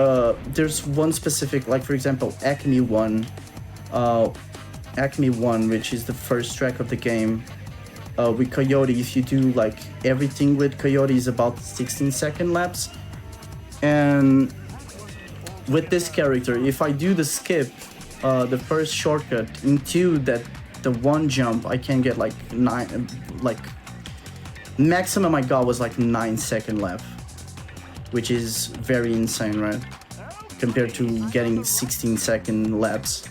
one specific, like for example Acme 1, which is the first track of the game. With Coyote, if you do like everything with Coyote is about 16-second laps, and with this character, if I do the skip, the first shortcut into the one jump, I can get like maximum I got was like 9-second lap, which is very insane, right? Compared to getting 16-second laps.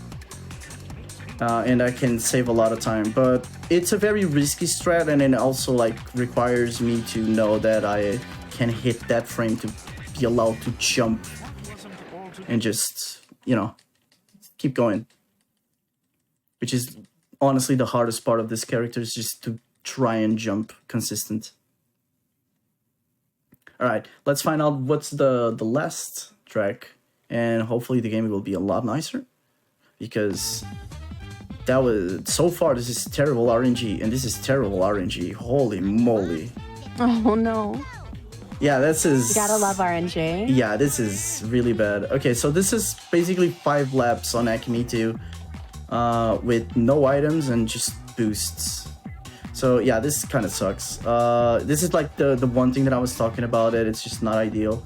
And I can save a lot of time, but it's a very risky strat, and it also like requires me to know that I can hit that frame to be allowed to jump and just, keep going. Which is honestly the hardest part of this character, is just to try and jump consistent. Alright, let's find out what's the last track, and hopefully the game will be a lot nicer, because that was, so far this is terrible RNG, and this is terrible RNG. Holy moly. Oh no. Yeah, this is... You gotta love RNG. Yeah, this is really bad. Okay, so this is basically 5 laps on Acme 2 with no items and just boosts. So yeah, this kind of sucks. This is like the one thing that I was talking about, that it's just not ideal.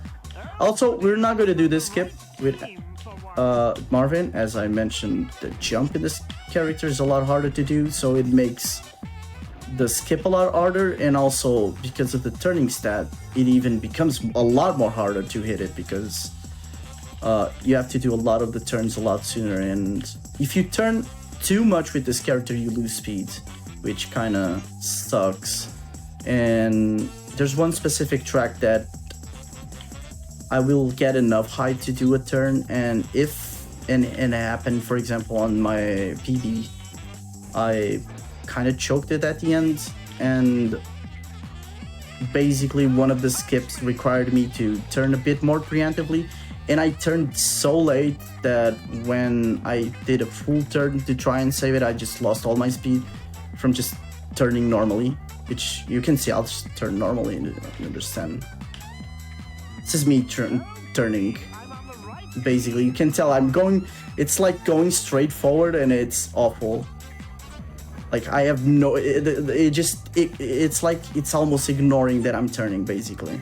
Also, we're not going to do this skip with Marvin. As I mentioned, the jump in this character is a lot harder to do, so it makes the skip a lot harder, and also because of the turning stat, it even becomes a lot more harder to hit it, because you have to do a lot of the turns a lot sooner, and if you turn too much with this character, you lose speed, which kind of sucks. And there's one specific track that I will get enough height to do a turn, and if and it happened, for example, on my PB, I kind of choked it at the end, and basically one of the skips required me to turn a bit more preemptively, and I turned so late that when I did a full turn to try and save it, I just lost all my speed from just turning normally, which you can see I'll just turn normally and you understand. This is me turning. Basically, you can tell I'm going, it's like going straight forward and it's awful. Like I have no, it's like it's almost ignoring that I'm turning basically.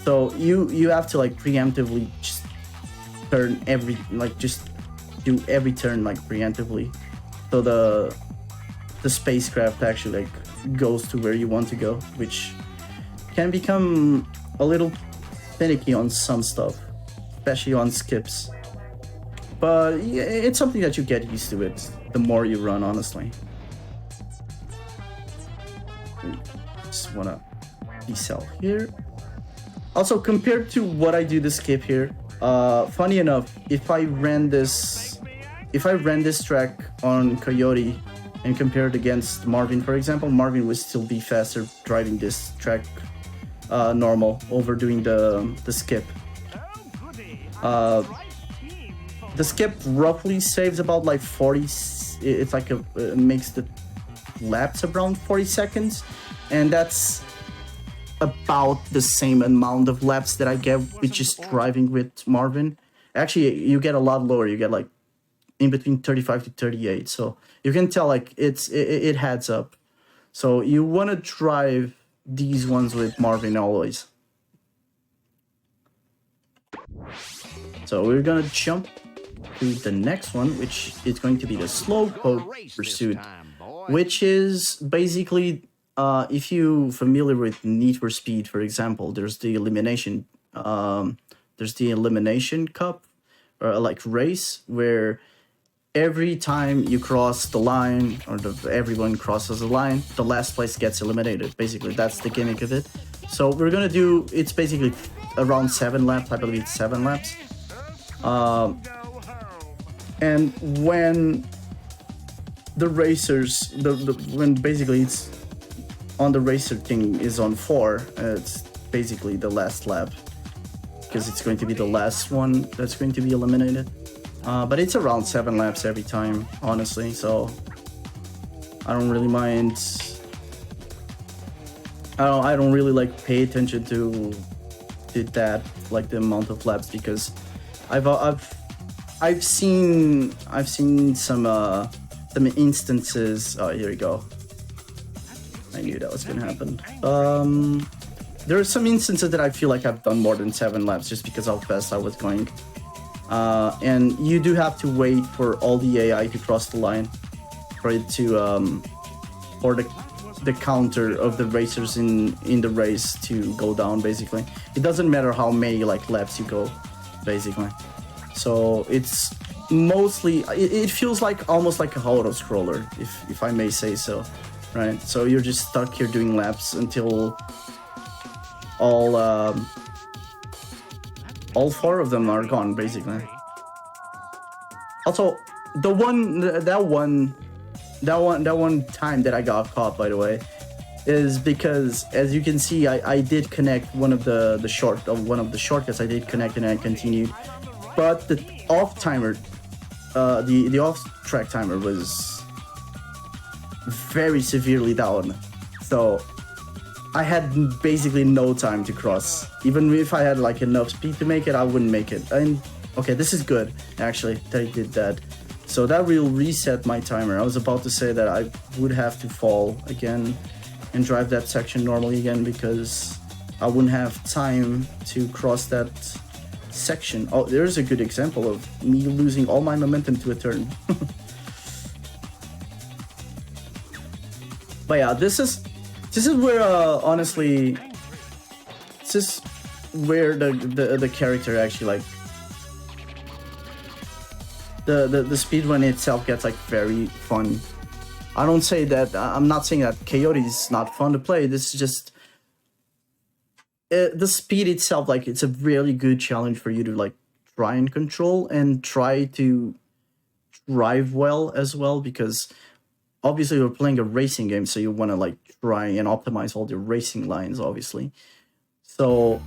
So you have to like preemptively just turn just do every turn like preemptively, so the spacecraft actually like goes to where you want to go, which can become a little finicky on some stuff, especially on skips. But yeah, it's something that you get used to it the more you run, honestly. Just wanna decel here. Also, compared to what I do to skip here, funny enough, if I ran this track on Coyote and compared against Marvin, for example, Marvin would still be faster driving this track normal over doing the skip. The skip roughly saves about like 40. It's like it makes the laps around 40 seconds, and that's about the same amount of laps that I get with just driving with Marvin. Actually, you get a lot lower. You get like in between 35 to 38. So you can tell like it adds up. So you want to drive these ones with Marvin always. So we're gonna jump to the next one, which is going to be the Slowpoke Pursuit, which is basically if you're familiar with Need for Speed, for example, there's the elimination cup or like race where every time you cross the line or everyone crosses the line, the last place gets eliminated. Basically, that's the gimmick of it. So we're gonna do, it's basically around 7 laps. I believe it's 7 laps. And when the racers, when basically it's on the racer thing is on 4, it's basically the last lap because it's going to be the last one that's going to be eliminated. But it's around 7 laps every time, honestly, so I don't really mind. I don't really like pay attention to that, like the amount of laps, because I've seen some instances. Oh, here we go. I knew that was gonna happen. There are some instances that I feel like I've done more than 7 laps just because how fast I was going. And you do have to wait for all the AI to cross the line for it to for the counter of the racers in the race to go down. Basically, it doesn't matter how many like laps you go, basically. So it's mostly, it feels like almost like a auto scroller, if I may say so, right? So you're just stuck here doing laps until all 4 of them are gone, basically. Also, that one time that I got caught, by the way, is because, as you can see, I did connect one of the shortcuts. I did connect and I continued, but the off timer, the off track timer was very severely down, so I had basically no time to cross. Even if I had like enough speed to make it, I wouldn't make it. And okay, this is good actually that I did that. So that will reset my timer. I was about to say that I would have to fall again and drive that section normally again because I wouldn't have time to cross that section. Oh, there's a good example of me losing all my momentum to a turn. But yeah, this is where honestly, this is where the character actually like the speedrun itself gets like very fun. I don't say that, I'm not saying that Coyote is not fun to play. This is just the speed itself, like it's a really good challenge for you to like try and control and try to drive well as well, because obviously you're playing a racing game, so you want to like try and optimize all the racing lines, obviously. So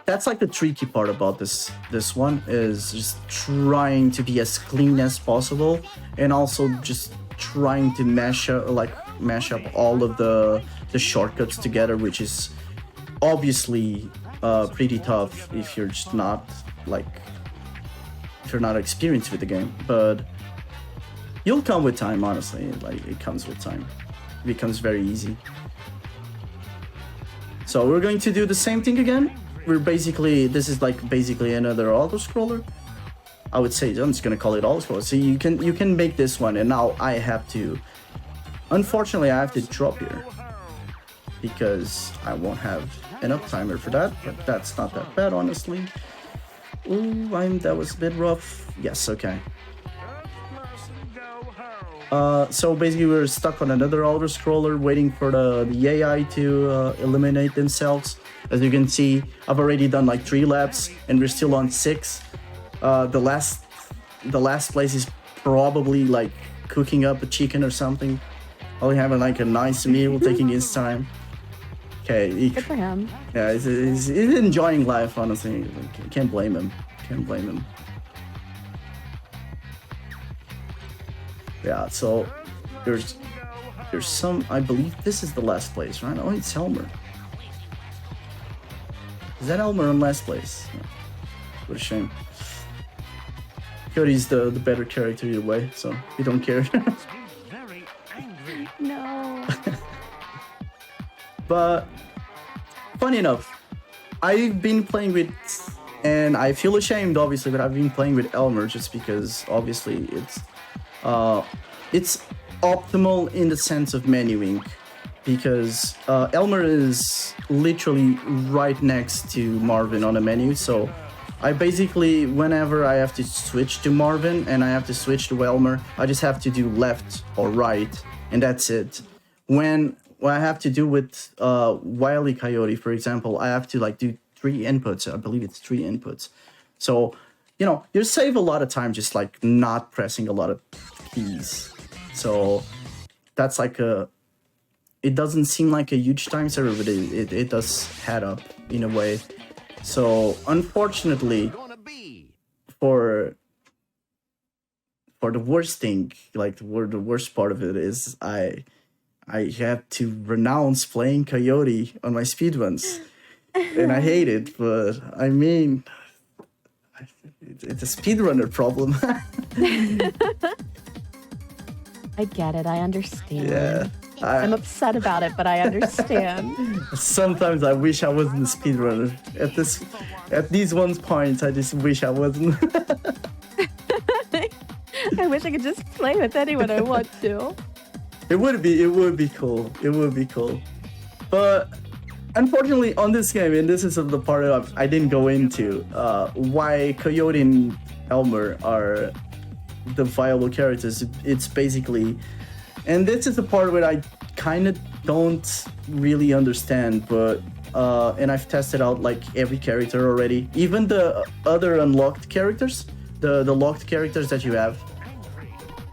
that's like the tricky part about this one, is just trying to be as clean as possible, and also just trying to mash up all of the shortcuts together, which is obviously pretty tough if you're just not if you're not experienced with the game. But you'll come with time, honestly. Like, it comes with time. It becomes very easy. So we're going to do the same thing again. This is like basically another auto-scroller. I would say, I'm just gonna call it auto-scroller. So you can make this one, and now I have to, unfortunately, I have to drop here because I won't have enough timer for that, but that's not that bad, honestly. Ooh, that was a bit rough. Yes, okay. So basically we're stuck on another auto-scroller waiting for the AI to eliminate themselves. As you can see, I've already done like 3 laps and we're still on 6. The last place is probably like cooking up a chicken or something. Only having like a nice meal, taking his time. Okay. Good for him. Yeah, he's enjoying life, honestly. Can't blame him. Can't blame him. Yeah, so there's some, I believe this is the last place, right? Oh, it's Elmer. Is that Elmer in last place? Yeah. What a shame. Cody's the better character either way, so we don't care. No. But funny enough, I've been playing with, and I feel ashamed obviously, but I've been playing with Elmer just because obviously it's optimal in the sense of menuing, because Elmer is literally right next to Marvin on the menu. So I basically, whenever I have to switch to Marvin and I have to switch to Elmer, I just have to do left or right, and that's it. When I have to do with Wile E. Coyote, for example, I have to like do 3 inputs. I believe it's 3 inputs. So, you know, you save a lot of time just like not pressing a lot of keys. So that's like it doesn't seem like a huge time saver, but it does add up in a way. So unfortunately, for the worst thing, like the worst part of it is I had to renounce playing Coyote on my speedruns, and I hate it. But I mean, it's a speedrunner problem. I get it. I understand. Yeah. I'm upset about it, but I understand. Sometimes I wish I wasn't a speedrunner. At these one points, I just wish I wasn't. I wish I could just play with anyone I want to. It would be cool. It would be cool. But unfortunately, on this game, and this is the part I didn't go into, why Coyote and Elmer are the viable characters. It's basically, and this is the part where I kind of don't really understand, but and I've tested out like every character already, even the other unlocked characters, the locked characters that you have.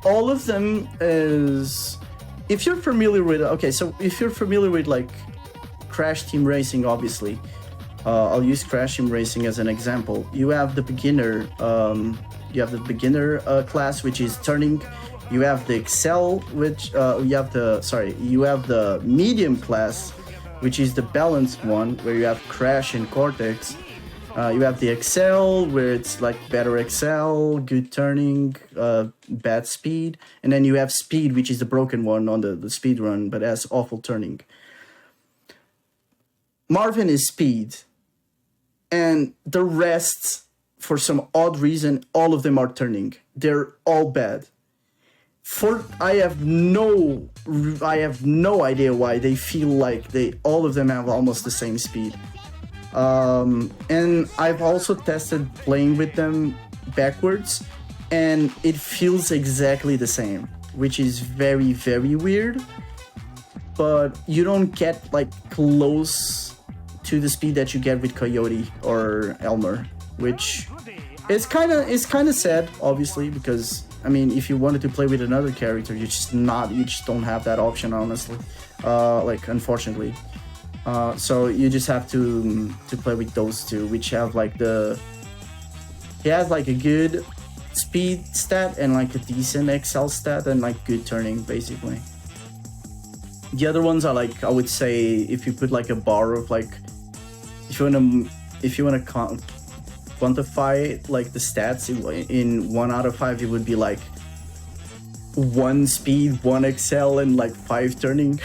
All of them is, if you're familiar with, okay, so if you're familiar with like Crash Team Racing, obviously, I'll use Crash Team Racing as an example. You have the beginner, class, which is turning. You have the Excel, which you have the medium class, which is the balanced one, where you have Crash and Cortex. You have the Excel, where it's like better Excel, good turning, bad speed, and then you have Speed, which is the broken one on the speed run, but has awful turning. Marvin is Speed, and the rest, for some odd reason, all of them are turning. They're all bad. I have no idea why they feel like all of them have almost the same speed. And I've also tested playing with them backwards, and it feels exactly the same, which is very, very weird. But you don't get like close to the speed that you get with Coyote or Elmer, which is kind of sad, obviously, because I mean, if you wanted to play with another character, you just don't have that option, honestly. Unfortunately. So you just have to play with those two, which have like he has like a good speed stat and like a decent excel stat and like good turning basically. The other ones are like, I would say, if you put like a bar of like, if you wanna quantify like the stats in 1 out of 5, it would be like 1 speed, 1 excel, and like 5 turning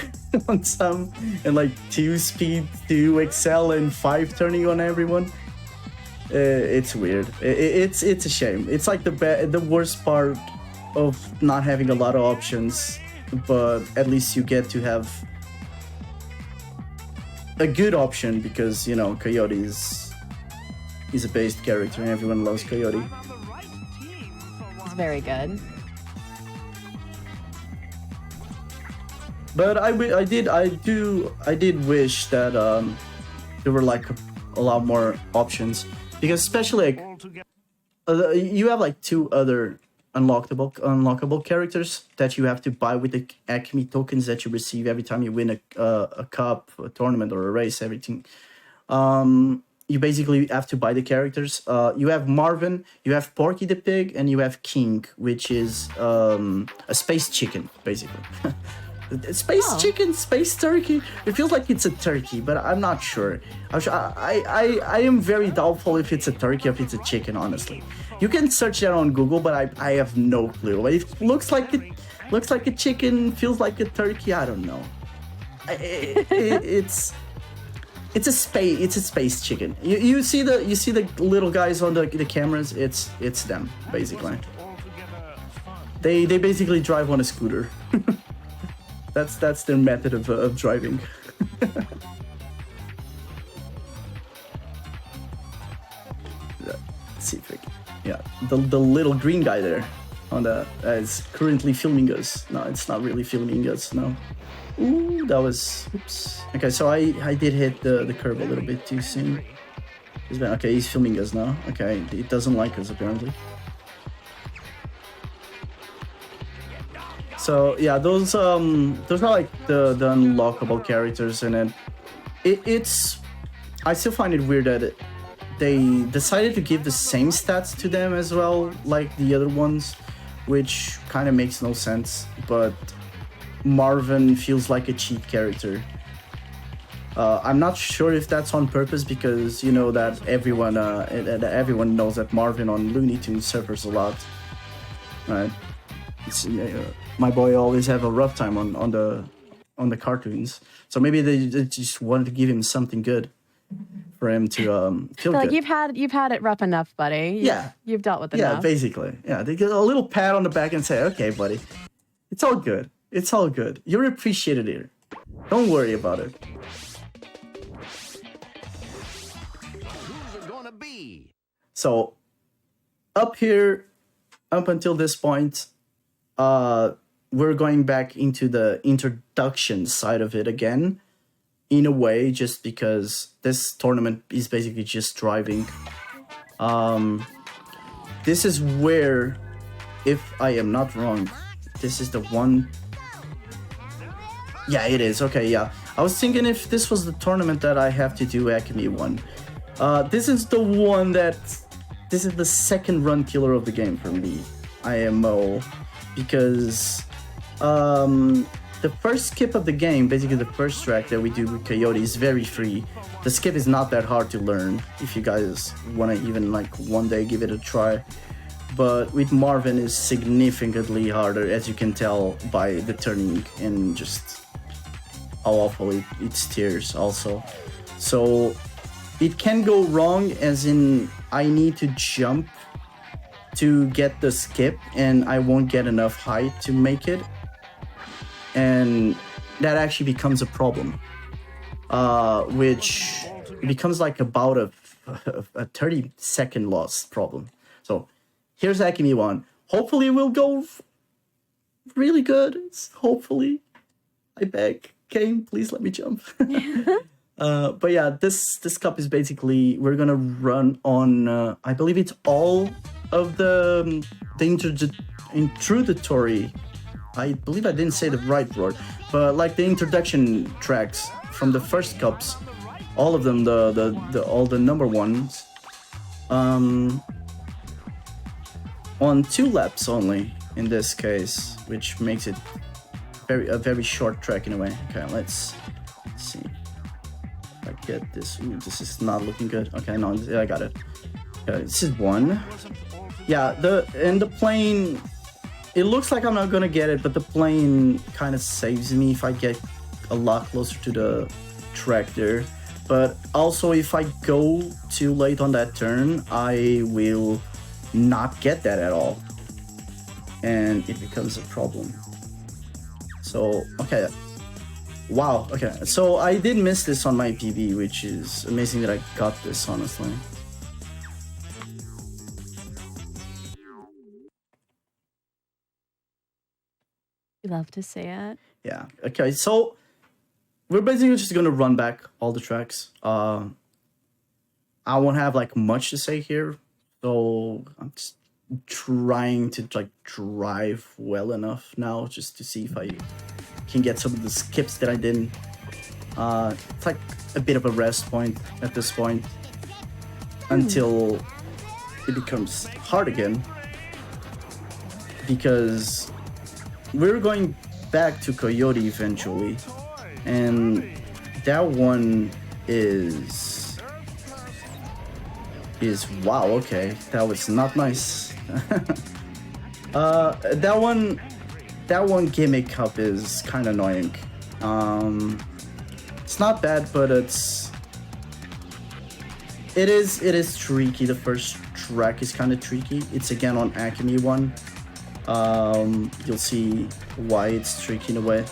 on some, and like 2 speed, 2 excel, and 5 turning on everyone. It's weird. It's a shame. It's like the worst part of not having a lot of options, but at least you get to have a good option because, you know, Coyote is a based character and everyone loves Coyote. It's very good. But I did wish that there were like a lot more options, because especially like you have like 2 other unlockable characters that you have to buy with the Acme tokens that you receive every time you win a cup, a tournament, or a race. Everything. You basically have to buy the characters. You have Marvin, you have Porky the Pig, and you have King, which is a space chicken, basically. Space chicken, space turkey. It feels like it's a turkey, but I'm not sure. I am very doubtful if it's a turkey or if it's a chicken, honestly. You can search that on Google, but I have no clue. It looks like a chicken, feels like a turkey. I don't know. It's a space chicken. You see the little guys on the cameras. It's them basically. They basically drive on a scooter. That's their method of driving. Let's see if the little green guy there on the is currently filming us. No, it's not really filming us. No. Ooh, that was oops. Okay, so I did hit the curve a little bit too soon. Okay, he's filming us now. Okay, it doesn't like us apparently. So yeah, those are like the unlockable characters, and then it's I still find it weird that they decided to give the same stats to them as well, like the other ones, which kind of makes no sense. But Marvin feels like a cheat character. I'm not sure if that's on purpose, because you know that everyone knows that Marvin on Looney Tunes suffers a lot, right? My boy always have a rough time on the cartoons, so maybe they just wanted to give him something good for him to feel like good. You've had it rough enough, buddy. You've dealt with enough. Yeah, basically. Yeah, they get a little pat on the back and say, "Okay, buddy, it's all good. It's all good. You're appreciated here. Don't worry about it." Who's it gonna be? So up here, up until this point, we're going back into the introduction side of it again, in a way, just because this tournament is basically just driving. This is where, if I am not wrong, this is the one. Yeah, it is. Okay, yeah. I was thinking if this was the tournament that I have to do Acme 1. This is the one this is the second run killer of the game for me, IMO, because the first skip of the game, basically the first track that we do with Coyote, is very free. The skip is not that hard to learn if you guys want to even like one day give it a try. But with Marvin is significantly harder, as you can tell by the turning and just how awful it steers also. So it can go wrong, as in I need to jump to get the skip and I won't get enough height to make it, and that actually becomes a problem, which becomes like about a 30-second loss problem. So here's Acme 1. Hopefully it will go really good. Hopefully. I beg. Game, please let me jump. But yeah, this cup is basically, we're gonna run on, I believe it's all of the introductory, I believe I didn't say the right word, but like the introduction tracks from the first cups, all of them, all the number ones, on 2 laps only in this case, which makes it a very short track in a way. Okay, let's see. If I get this. Ooh, this is not looking good. Okay, no, I got it. Okay, this is 1. Yeah, the plane. It looks like I'm not gonna get it, but the plane kind of saves me if I get a lot closer to the track there. But also, if I go too late on that turn, I will not get that at all, and it becomes a problem. So, okay. Wow, okay. So I did miss this on my PB, which is amazing that I got this, honestly. You love to see it. Yeah. Okay. So we're basically just gonna run back all the tracks. I won't have like much to say here, so I'm just trying to like drive well enough now, just to see if I can get some of the skips that I didn't. It's like a bit of a rest point at this point until it becomes hard again, because we're going back to Coyote eventually, and that one is wow, okay, that was not nice. that one gimmick up is kind of annoying. It's not bad, but it is tricky. The first track is kind of tricky. It's again on Acme 1. You'll see why it's tricky in a way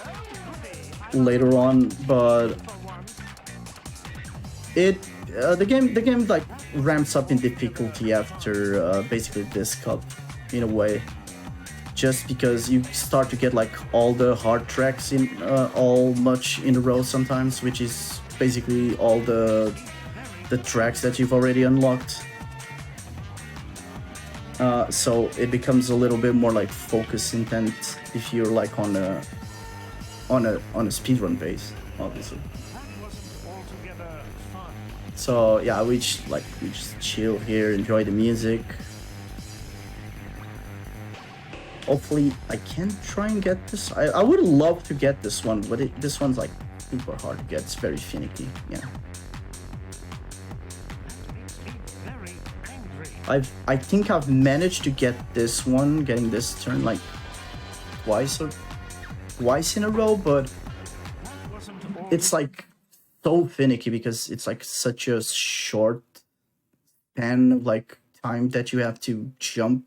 later on, but the game like ramps up in difficulty after basically this cup in a way, just because you start to get like all the hard tracks in all much in a row sometimes, which is basically all the tracks that you've already unlocked. So it becomes a little bit more like focus intent if you're like on a speedrun base, obviously. So yeah, we just chill here, enjoy the music. Hopefully I can try and get this. I would love to get this one, but this one's like super hard to get. It's very finicky. Yeah. I think I've managed to get this one, getting this turn like twice in a row, but it's like so finicky because it's like such a short span of like time that you have to jump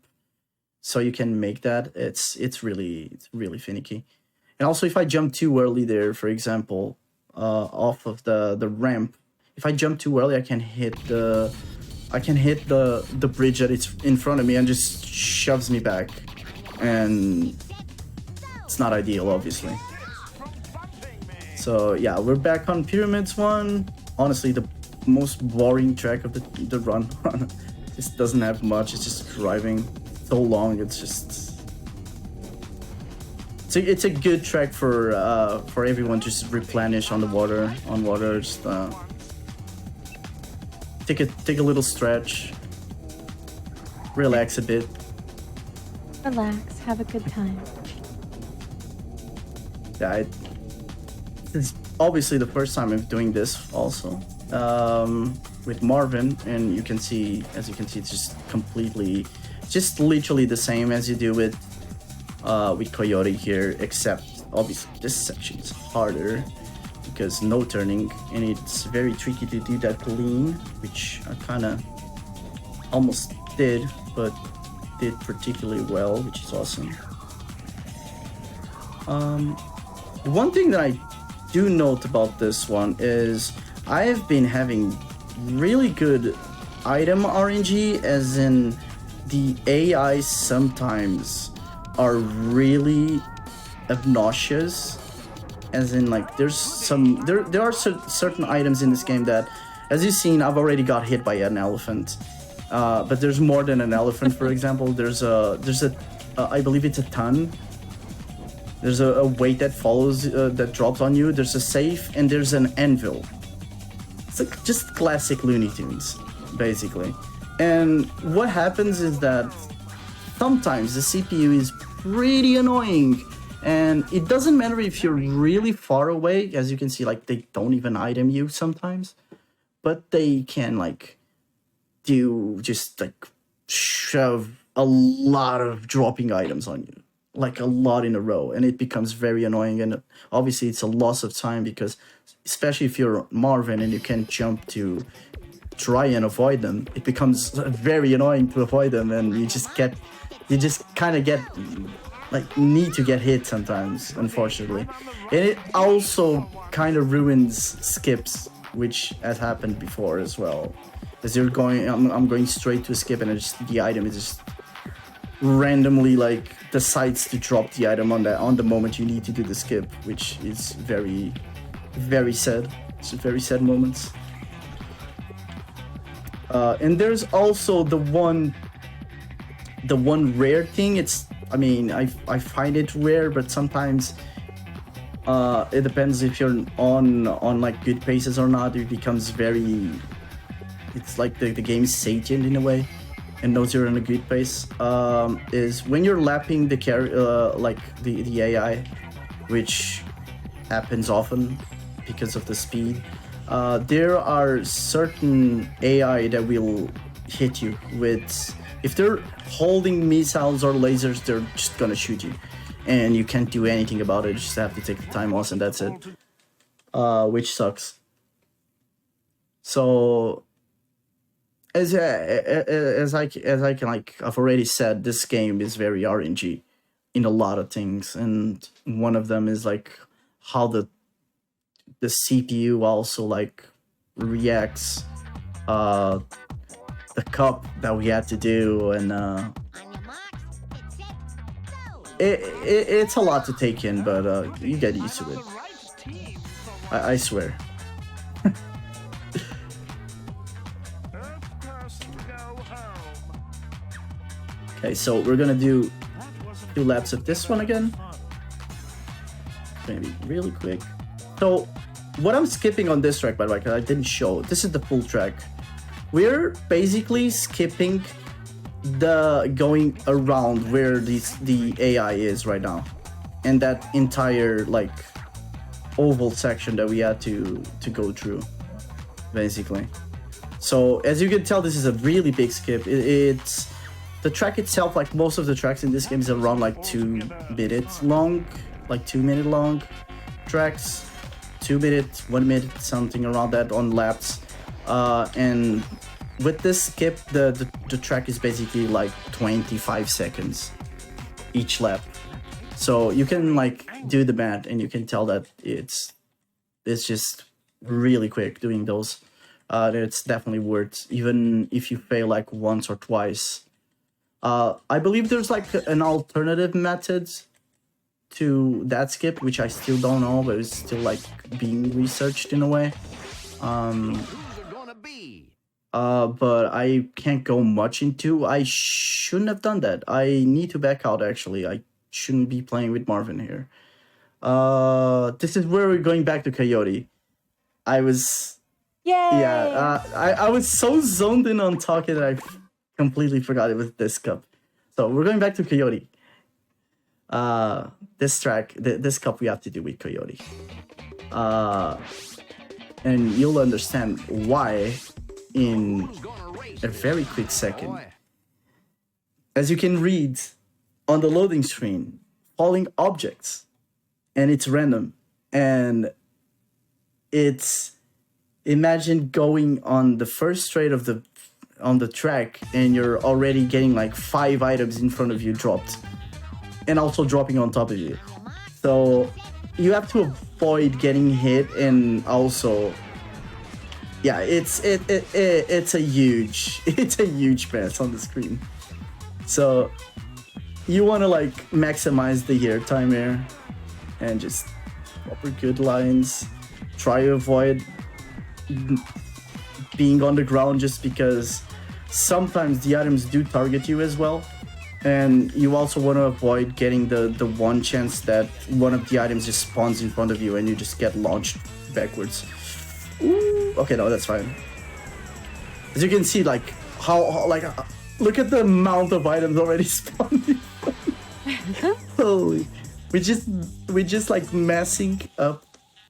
so you can make that. It's really finicky. And also if I jump too early there, for example, off of the ramp, if I jump too early, I can hit the bridge that it's in front of me and just shoves me back, and it's not ideal, obviously. So yeah, we're back on Pyramids 1. Honestly, the most boring track of the run. Just doesn't have much. It's just driving so long. It's a good track for everyone to just replenish on water. Just take a little stretch, relax a bit. Relax, have a good time. Yeah, it's obviously the first time I'm doing this also with Marvin, and as you can see, it's just literally the same as you do with Coyote here, except obviously this section is harder because no turning, and it's very tricky to do that clean, which I kind of almost did, but did particularly well, which is awesome. One thing that I do note about this one is I have been having really good item RNG, as in the AI sometimes are really obnoxious, as in like there are certain items in this game that, as you've seen, I've already got hit by an elephant, but there's more than an elephant. For example, there's a I believe it's a ton There's a weight that follows, that drops on you. There's a safe, and there's an anvil. It's like just classic Looney Tunes, basically. And what happens is that sometimes the CPU is pretty annoying, and it doesn't matter if you're really far away. As you can see, like, they don't even item you sometimes, but they can like do just like shove a lot of dropping items on you, like a lot in a row, and it becomes very annoying. And obviously it's a loss of time, because especially if you're Marvin and you can jump to try and avoid them, it becomes very annoying to avoid them, and you just kind of get like need to get hit sometimes, unfortunately. And it also kind of ruins skips, which has happened before as well. As you're going, I'm going straight to a skip, and the item is just randomly like decides to drop the item on the moment you need to do the skip, which is very, very sad. It's a very sad moments. And there's also the one rare thing. I mean, I find it rare, but sometimes it depends if you're on like good paces or not. It becomes very, it's like the game is sentient in a way and knows you're in a good pace. Is when you're lapping the like the AI, which happens often because of the speed. There are certain AI that will hit you with, if they're holding missiles or lasers, they're just gonna shoot you, and you can't do anything about it. You just have to take the time loss, and that's it, which sucks. So as I can, like I've already said, this game is very RNG in a lot of things, and one of them is like how the CPU also like reacts the cup that we had to do, and it's a lot to take in, but you get used to it. I swear. Okay, so we're gonna do 2 laps of this one again. It's gonna be really quick. So what I'm skipping on this track, by the way, because I didn't show, this is the full track. We're basically skipping the going around where the AI is right now, and that entire like oval section that we had to go through, basically. So as you can tell, this is a really big skip. It's the track itself, like most of the tracks in this game, is around like 2 minutes long, like 2 minute long tracks. 2 minutes, 1 minute, something around that on laps. And with this skip, the track is basically like 25 seconds each lap. So you can like do the math, and you can tell that it's just really quick doing those. It's definitely worth, even if you fail like once or twice. I believe there's like an alternative method to that skip, which I still don't know, but it's still like being researched in a way. But I can't go much into. I shouldn't have done that. I need to back out, actually. I shouldn't be playing with Marvin here. This is where we're going back to Coyote. I was... Yay! Yeah, I was so zoned in on talking that I completely forgot it was this cup. So we're going back to Coyote. This track, this cup we have to do with Coyote. And you'll understand why in a very quick second. As you can read on the loading screen, falling objects, and it's random, and it's, imagine going on the first straight of on the track, and you're already getting like 5 items in front of you dropped, and also dropping on top of you. So you have to avoid getting hit, and also, yeah, it's a huge mess on the screen. So you want to like maximize the air time here, and just proper good lines. Try to avoid being on the ground, just because sometimes the items do target you as well. And you also want to avoid getting the one chance that one of the items just spawns in front of you and you just get launched backwards. Ooh. Okay, no, that's fine. As you can see, like how look at the amount of items already spawned. Holy, we just like messing up,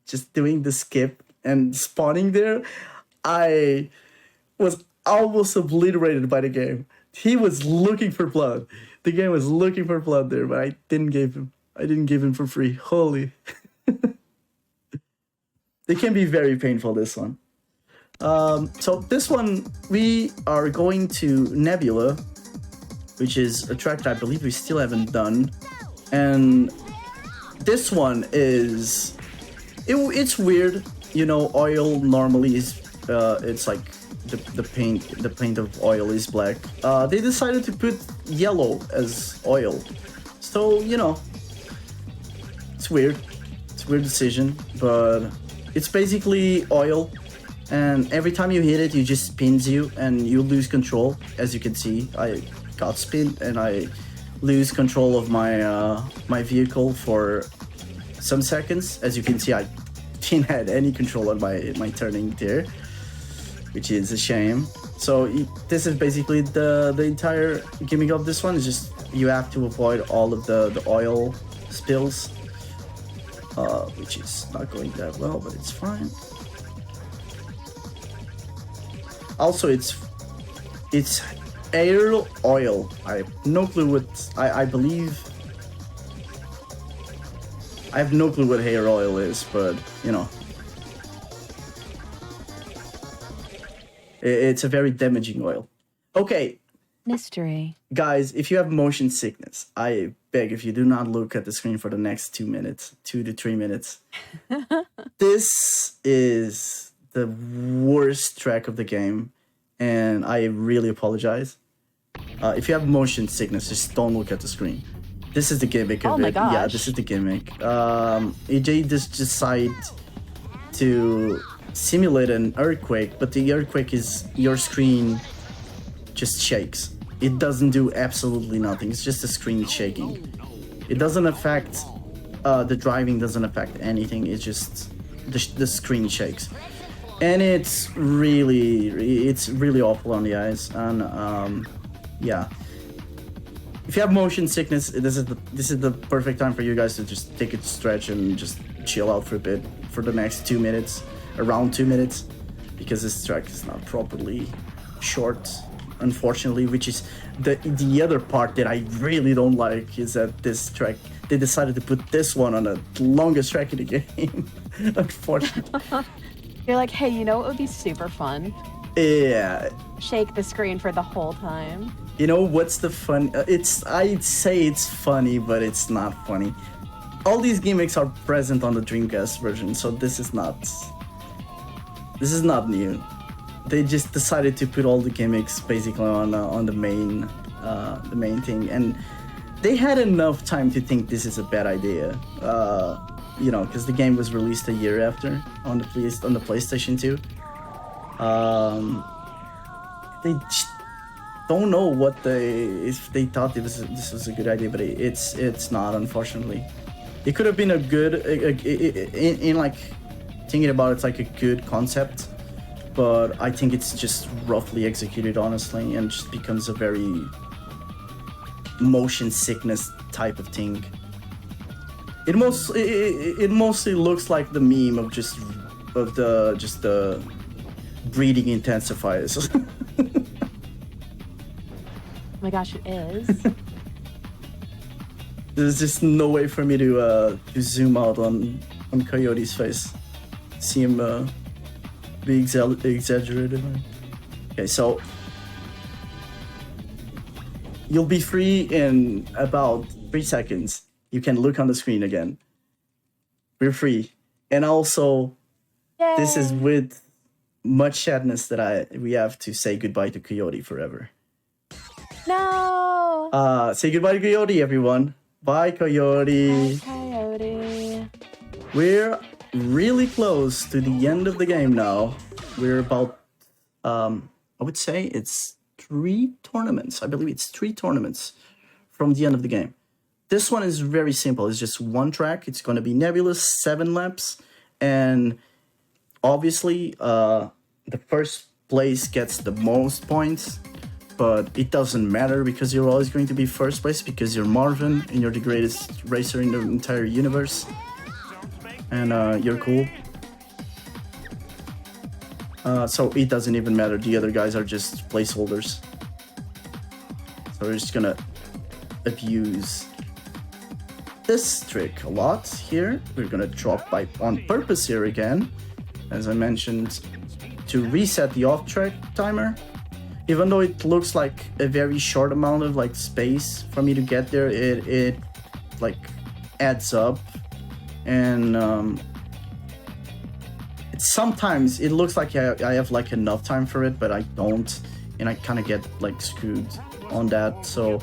just doing the skip and spawning there. I was almost obliterated by the game. He was looking for blood. The game was looking for blood there, but I didn't give him for free. Holy. They can be very painful, this one. So this one, we are going to Nebula, which is a track that I believe we still haven't done. And this one is... It's weird. You know, oil normally is... it's like... The paint of oil is black. They decided to put yellow as oil. So, you know, it's weird. It's a weird decision, but it's basically oil. And every time you hit it, it just spins you and you lose control. As you can see, I got spinned and I lose control of my my vehicle for some seconds. As you can see, I didn't have any control on my turning there, which is a shame. So this is basically the entire gimmick of this one. Is just you have to avoid all of the oil spills, which is not going that well, but it's fine. Also, it's air oil. I have no clue what I believe. I have no clue what hair oil is, but you know. It's a very damaging oil. Okay. Mystery. Guys, if you have motion sickness, I beg if you do not look at the screen for the next 2 minutes, 2 to 3 minutes. This is the worst track of the game, and I really apologize. If you have motion sickness, just don't look at the screen. This is the gimmick of it. My gosh. Yeah, this is the gimmick. AJ just decided to simulate an earthquake, but the earthquake is your screen just shakes. It doesn't do absolutely nothing. It's just the screen shaking. It doesn't affect the driving, doesn't affect anything. It's just the screen shakes, and it's really awful on the eyes. And yeah, if you have motion sickness, this is the perfect time for you guys to just take a stretch and just chill out for a bit for the next 2 minutes. Around 2 minutes, because this track is not properly short, unfortunately, which is the other part that I really don't like, is that this track, they decided to put this one on the longest track in the game. Unfortunately. You're like, hey, you know what would be super fun? Yeah. Shake the screen for the whole time. You know what's the fun? I'd say it's funny, but it's not funny. All these gimmicks are present on the Dreamcast version, so this is not new. They just decided to put all the gimmicks basically on the main thing, and they had enough time to think this is a bad idea. You know, because the game was released a year after on the PlayStation 2. They just don't know if they thought this was a good idea, but it's not, unfortunately. It could have been a good in like. Thinking about it's like a good concept, but I think it's just roughly executed, honestly, and just becomes a very motion sickness type of thing. It mostly looks like the meme of the breathing intensifiers. Oh my gosh, it is. There's just no way for me to zoom out on Coyote's face. See him be exaggerated. Okay, so you'll be free in about 3 seconds. You can look on the screen again. We're free, and also, Yay. This is with much sadness that we have to say goodbye to Coyote forever. No. Say goodbye to Coyote, everyone. Bye, Coyote. Bye, Coyote. We're really close to the end of the game now. We're about, I would say it's 3 tournaments. I believe it's 3 tournaments from the end of the game. This one is very simple. It's just one track. It's going to be nebulous, 7 laps, and obviously the first place gets the most points, but it doesn't matter because you're always going to be first place because you're Marvin and you're the greatest racer in the entire universe, and you're cool. So it doesn't even matter. The other guys are just placeholders. So we're just gonna abuse this trick a lot here. We're gonna drop by on purpose here again, as I mentioned, to reset the off-track timer. Even though it looks like a very short amount of like space for me to get there, it like adds up, and sometimes it looks like I have like enough time for it, but I don't, and I kind of get like screwed on that. So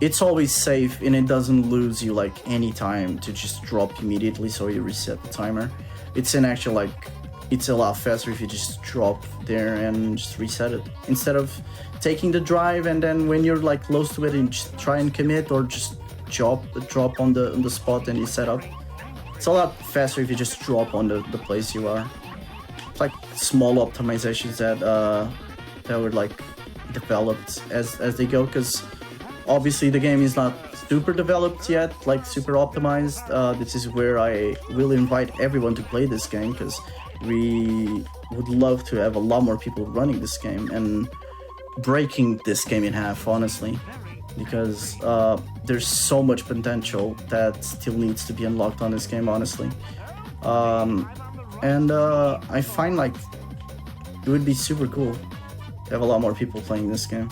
it's always safe, and it doesn't lose you like any time to just drop immediately, so you reset the timer. It's an actual like, it's a lot faster if you just drop there and just reset it, instead of taking the drive and then when you're like close to it and just try and commit, or just drop on the spot and you set up. It's a lot faster if you just drop on the place you are. It's like small optimizations that were like developed as they go, because obviously the game is not super developed yet, like super optimized. This is where I will invite everyone to play this game, because we would love to have a lot more people running this game and breaking this game in half, honestly, because there's so much potential that still needs to be unlocked on this game, honestly. And I find like it would be super cool to have a lot more people playing this game,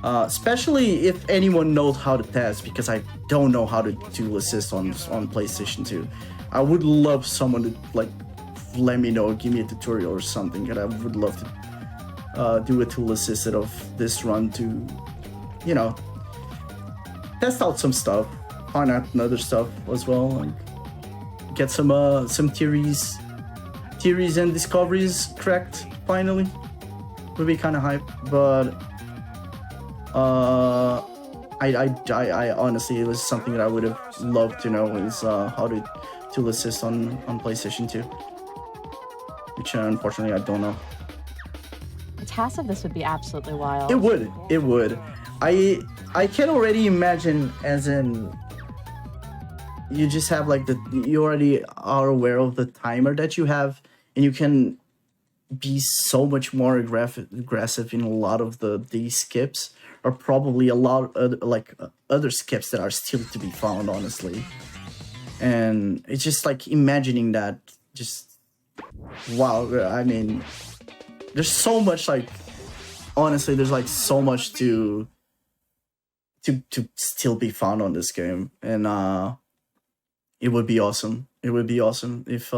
especially if anyone knows how to test, because I don't know how to do assist on PlayStation 2. I would love someone to like let me know, give me a tutorial or something, and I would love to do a tool assisted of this run to, you know, test out some stuff, find out other stuff as well, like get some theories and discoveries correct finally. Would be kind of hype, but I honestly, it was something that I would have loved to know, is how to tool assist on PlayStation 2, which unfortunately I don't know. The task of this would be absolutely wild. It would. I can already imagine, as in, you just have like you already are aware of the timer that you have, and you can be so much more aggressive in a lot of these skips, or probably a lot of other skips that are still to be found, honestly. And it's just like imagining that, just wow. I mean, there's so much, like, honestly, there's like so much to still be found on this game, and it would be awesome. It would be awesome if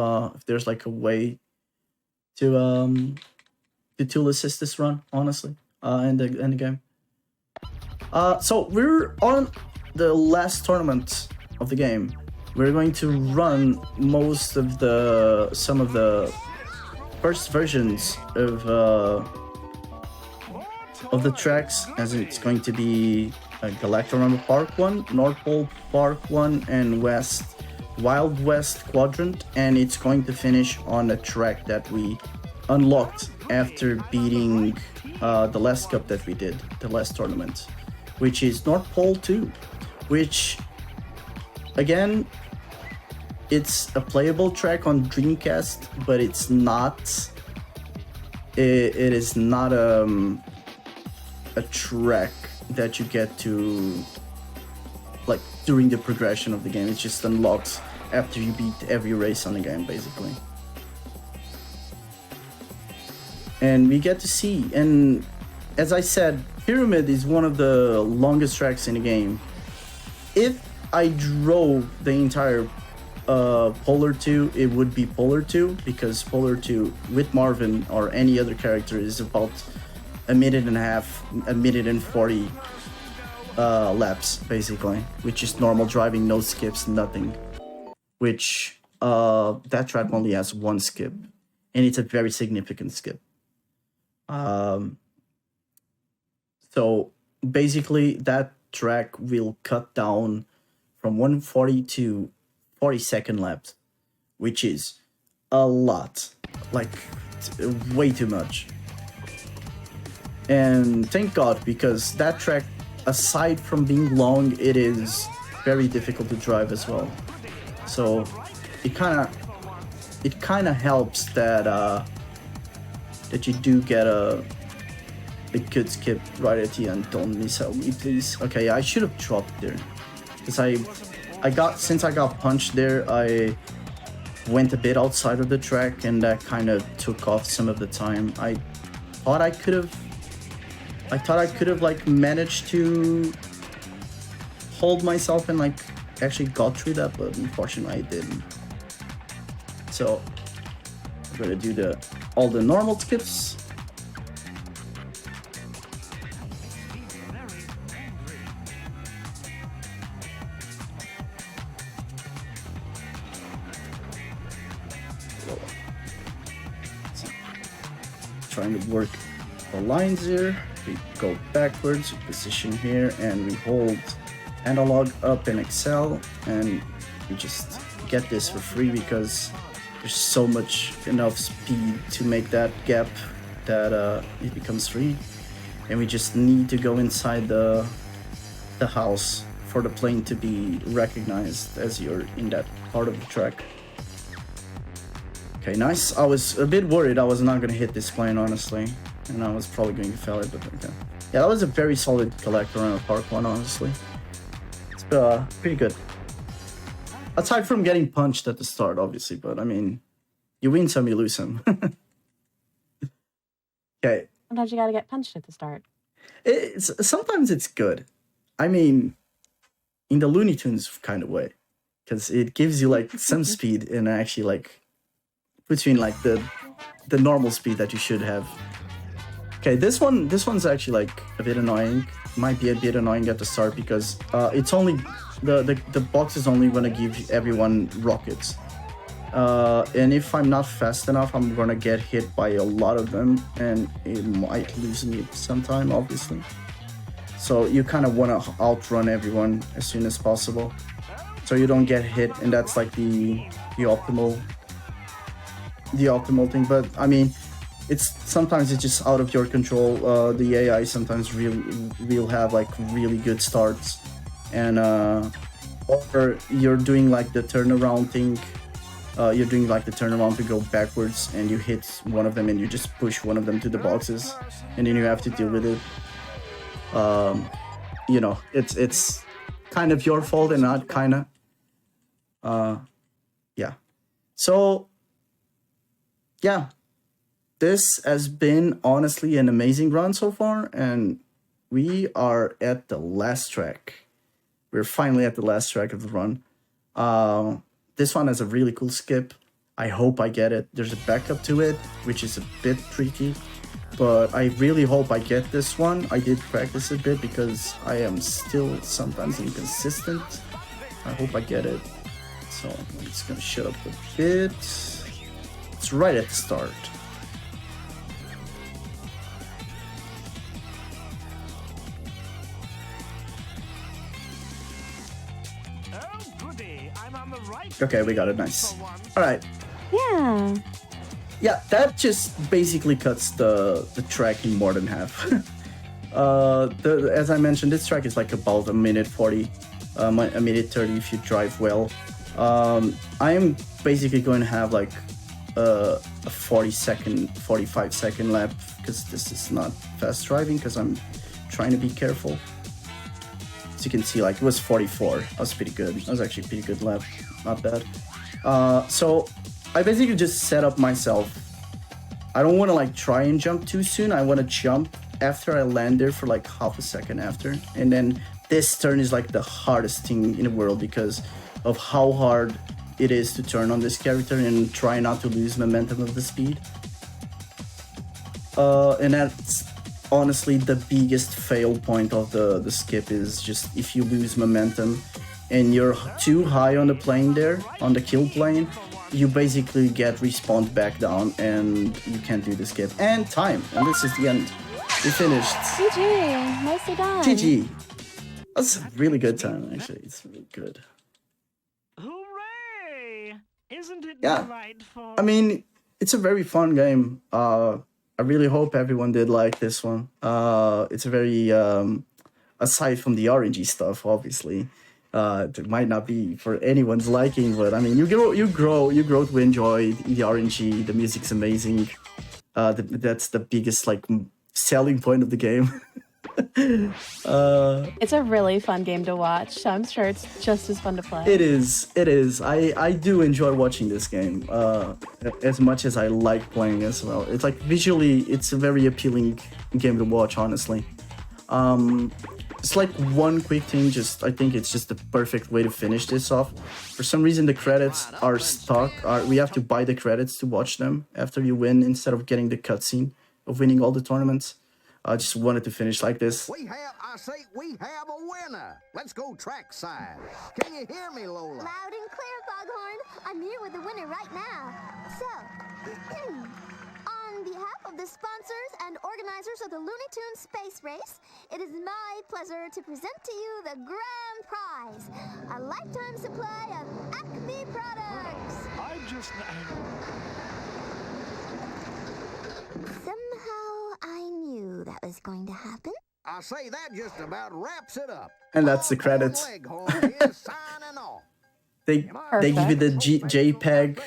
there's like a way to tool assist this run, honestly, in the game. So we're on the last tournament of the game. We're going to run most of some of the first versions of the tracks, as it's going to be Galactorama Park 1, North Pole Park 1, and Wild West Quadrant, and it's going to finish on a track that we unlocked after beating the last cup that we did, the last tournament, which is North Pole 2, which, again, it's a playable track on Dreamcast, but it's not. It is not a track that you get to like during the progression of the game. It just unlocks after you beat every race on the game, basically. And we get to see, and as I said, Pyramid is one of the longest tracks in the game. If I drove the entire Polar 2, it would be Polar 2, because Polar 2 with Marvin or any other character is about a minute and a half, a minute and 40 laps, basically, which is normal driving, no skips, nothing. Which that track only has one skip, and it's a very significant skip. So basically that track will cut down from 140 to 40-second lap, which is a lot, like way too much. And thank God, because that track, aside from being long, it is very difficult to drive as well. So it kind of helps that that you do get a good skip right at the end. Don't miss out me, please. Okay, I should have dropped there, because since I got punched there, I went a bit outside of the track, and that kind of took off some of the time. I thought I could have like managed to hold myself and like actually got through that, but unfortunately I didn't. So I'm gonna do all the normal skips. Trying to work the lines here. We go backwards, we position here, and we hold analog up in Excel, and we just get this for free because there's so much enough speed to make that gap that it becomes free. And we just need to go inside the house for the plane to be recognized as you're in that part of the track. Okay, nice. I was a bit worried I was not going to hit this plane, honestly. And I was probably going to fail it, but okay. Yeah, that was a very solid collector on a park one, honestly. It's pretty good. Aside from getting punched at the start, obviously, but I mean, you win some, you lose some. Okay. Sometimes you gotta get punched at the start. Sometimes it's good. I mean, in the Looney Tunes kind of way. Because it gives you like some speed and actually like puts you in like the normal speed that you should have. Okay, this one's actually like a bit annoying. Might be a bit annoying at the start because it's only the box is only gonna give everyone rockets. And if I'm not fast enough, I'm gonna get hit by a lot of them, and it might lose me sometime, obviously. So you kind of want to outrun everyone as soon as possible, so you don't get hit, and that's like the optimal thing. But I mean, sometimes it's just out of your control. The AI sometimes will have like really good starts, and or you're doing like the turnaround thing. You're doing like the turnaround to go backwards, and you hit one of them, and you just push one of them to the boxes, and then you have to deal with it. You know, it's kind of your fault and not kind of. Yeah. So, yeah, this has been honestly an amazing run so far, and we are at the last track. We're finally at the last track of the run. This one has a really cool skip. I hope I get it. There's a backup to it, which is a bit tricky, but I really hope I get this one. I did practice a bit because I am still sometimes inconsistent. I hope I get it. So I'm just gonna shut up a bit. It's right at the start. Okay, we got it. Nice. All right. Yeah. Yeah, that just basically cuts the track in more than half. As I mentioned, this track is like about a minute 40, a minute 30 if you drive well. I am basically going to have like a 45-second lap because this is not fast driving because I'm trying to be careful. As you can see, like it was 44. That was pretty good. That was actually a pretty good lap. Not bad. So I basically just set up myself. I don't want to like try and jump too soon. I want to jump after I land there for like half a second after. And then this turn is like the hardest thing in the world because of how hard it is to turn on this character and try not to lose momentum of the speed. And that's honestly the biggest fail point of the skip is just if you lose momentum and you're too high on the plane there, on the kill plane, you basically get respawned back down and you can't do the skip. And time, and this is the end. We finished. GG, nicely done. GG. That's a really good time, actually. It's really good. Hooray! Isn't it Yeah. delightful? I mean, it's a very fun game. I really hope everyone did like this one. It's a very aside from the RNG stuff, obviously, it might not be for anyone's liking, but I mean, you grow to enjoy the RNG. The music's amazing. That's the biggest like selling point of the game. It's a really fun game to watch, so I'm sure it's just as fun to play. It is. It is. I do enjoy watching this game as much as I like playing as well. It's like visually, it's a very appealing game to watch. Honestly, it's like one quick thing. I think it's just the perfect way to finish this off. For some reason, the credits are stuck. We have to buy the credits to watch them after you win instead of getting the cutscene of winning all the tournaments. I just wanted to finish like this. We have a winner. Let's go trackside. Can you hear me, Lola? Loud and clear, Foghorn. I'm here with the winner right now. So, on behalf of the sponsors and organizers of the Looney Tunes Space Race, it is my pleasure to present to you the grand prize, a lifetime supply of Acme products. Somehow I knew that was going to happen. I say that just about wraps it up. And that's the credits. Leghorn is signing off. They give you the JPEG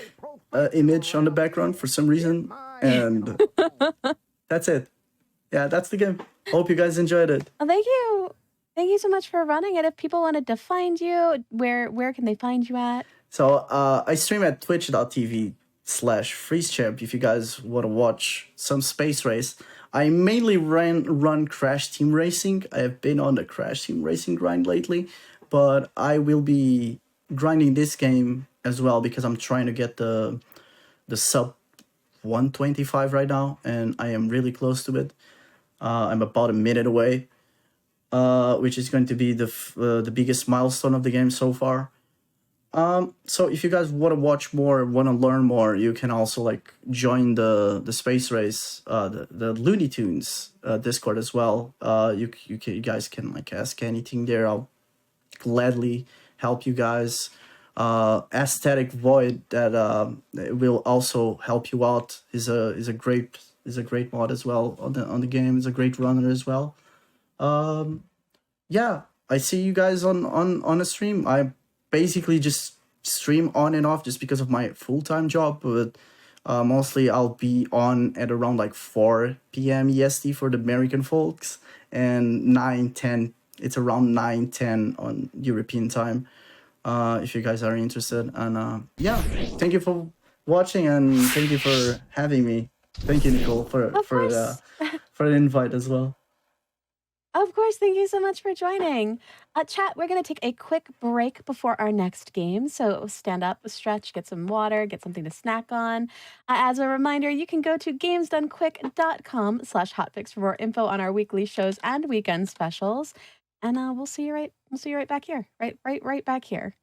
image on the background for some reason, and that's it. Yeah, that's the game. Hope you guys enjoyed it. Well, thank you. Thank you so much for running it. If people wanted to find you, where can they find you at? So I stream at twitch.tv/FreezeChamp if you guys want to watch some space race. I mainly run Crash Team Racing. I have been on the Crash Team Racing grind lately, but I will be grinding this game as well because I'm trying to get the sub 125 right now, and I am really close to it. I'm about a minute away, which is going to be the biggest milestone of the game so far. So if you guys want to watch more, want to learn more, you can also like join the space race, the Looney Tunes Discord as well. You guys can like ask anything there. I'll gladly help you guys. Aesthetic Void that will also help you out is a great mod as well on the game. Is a great runner as well. Yeah, I see you guys on a stream. I basically just stream on and off just because of my full-time job, but mostly I'll be on at around like 4 p.m. EST for the American folks, and 9:10. It's around 9:10 on European time. If you guys are interested, and yeah, thank you for watching and thank you for having me. Thank you, Nicole, for the invite as well. Of course, thank you so much for joining. Chat, we're going to take a quick break before our next game. So stand up, stretch, get some water, get something to snack on. As a reminder, you can go to gamesdonequick.com/hotfix for more info on our weekly shows and weekend specials. And we'll see you right back here. Right back here.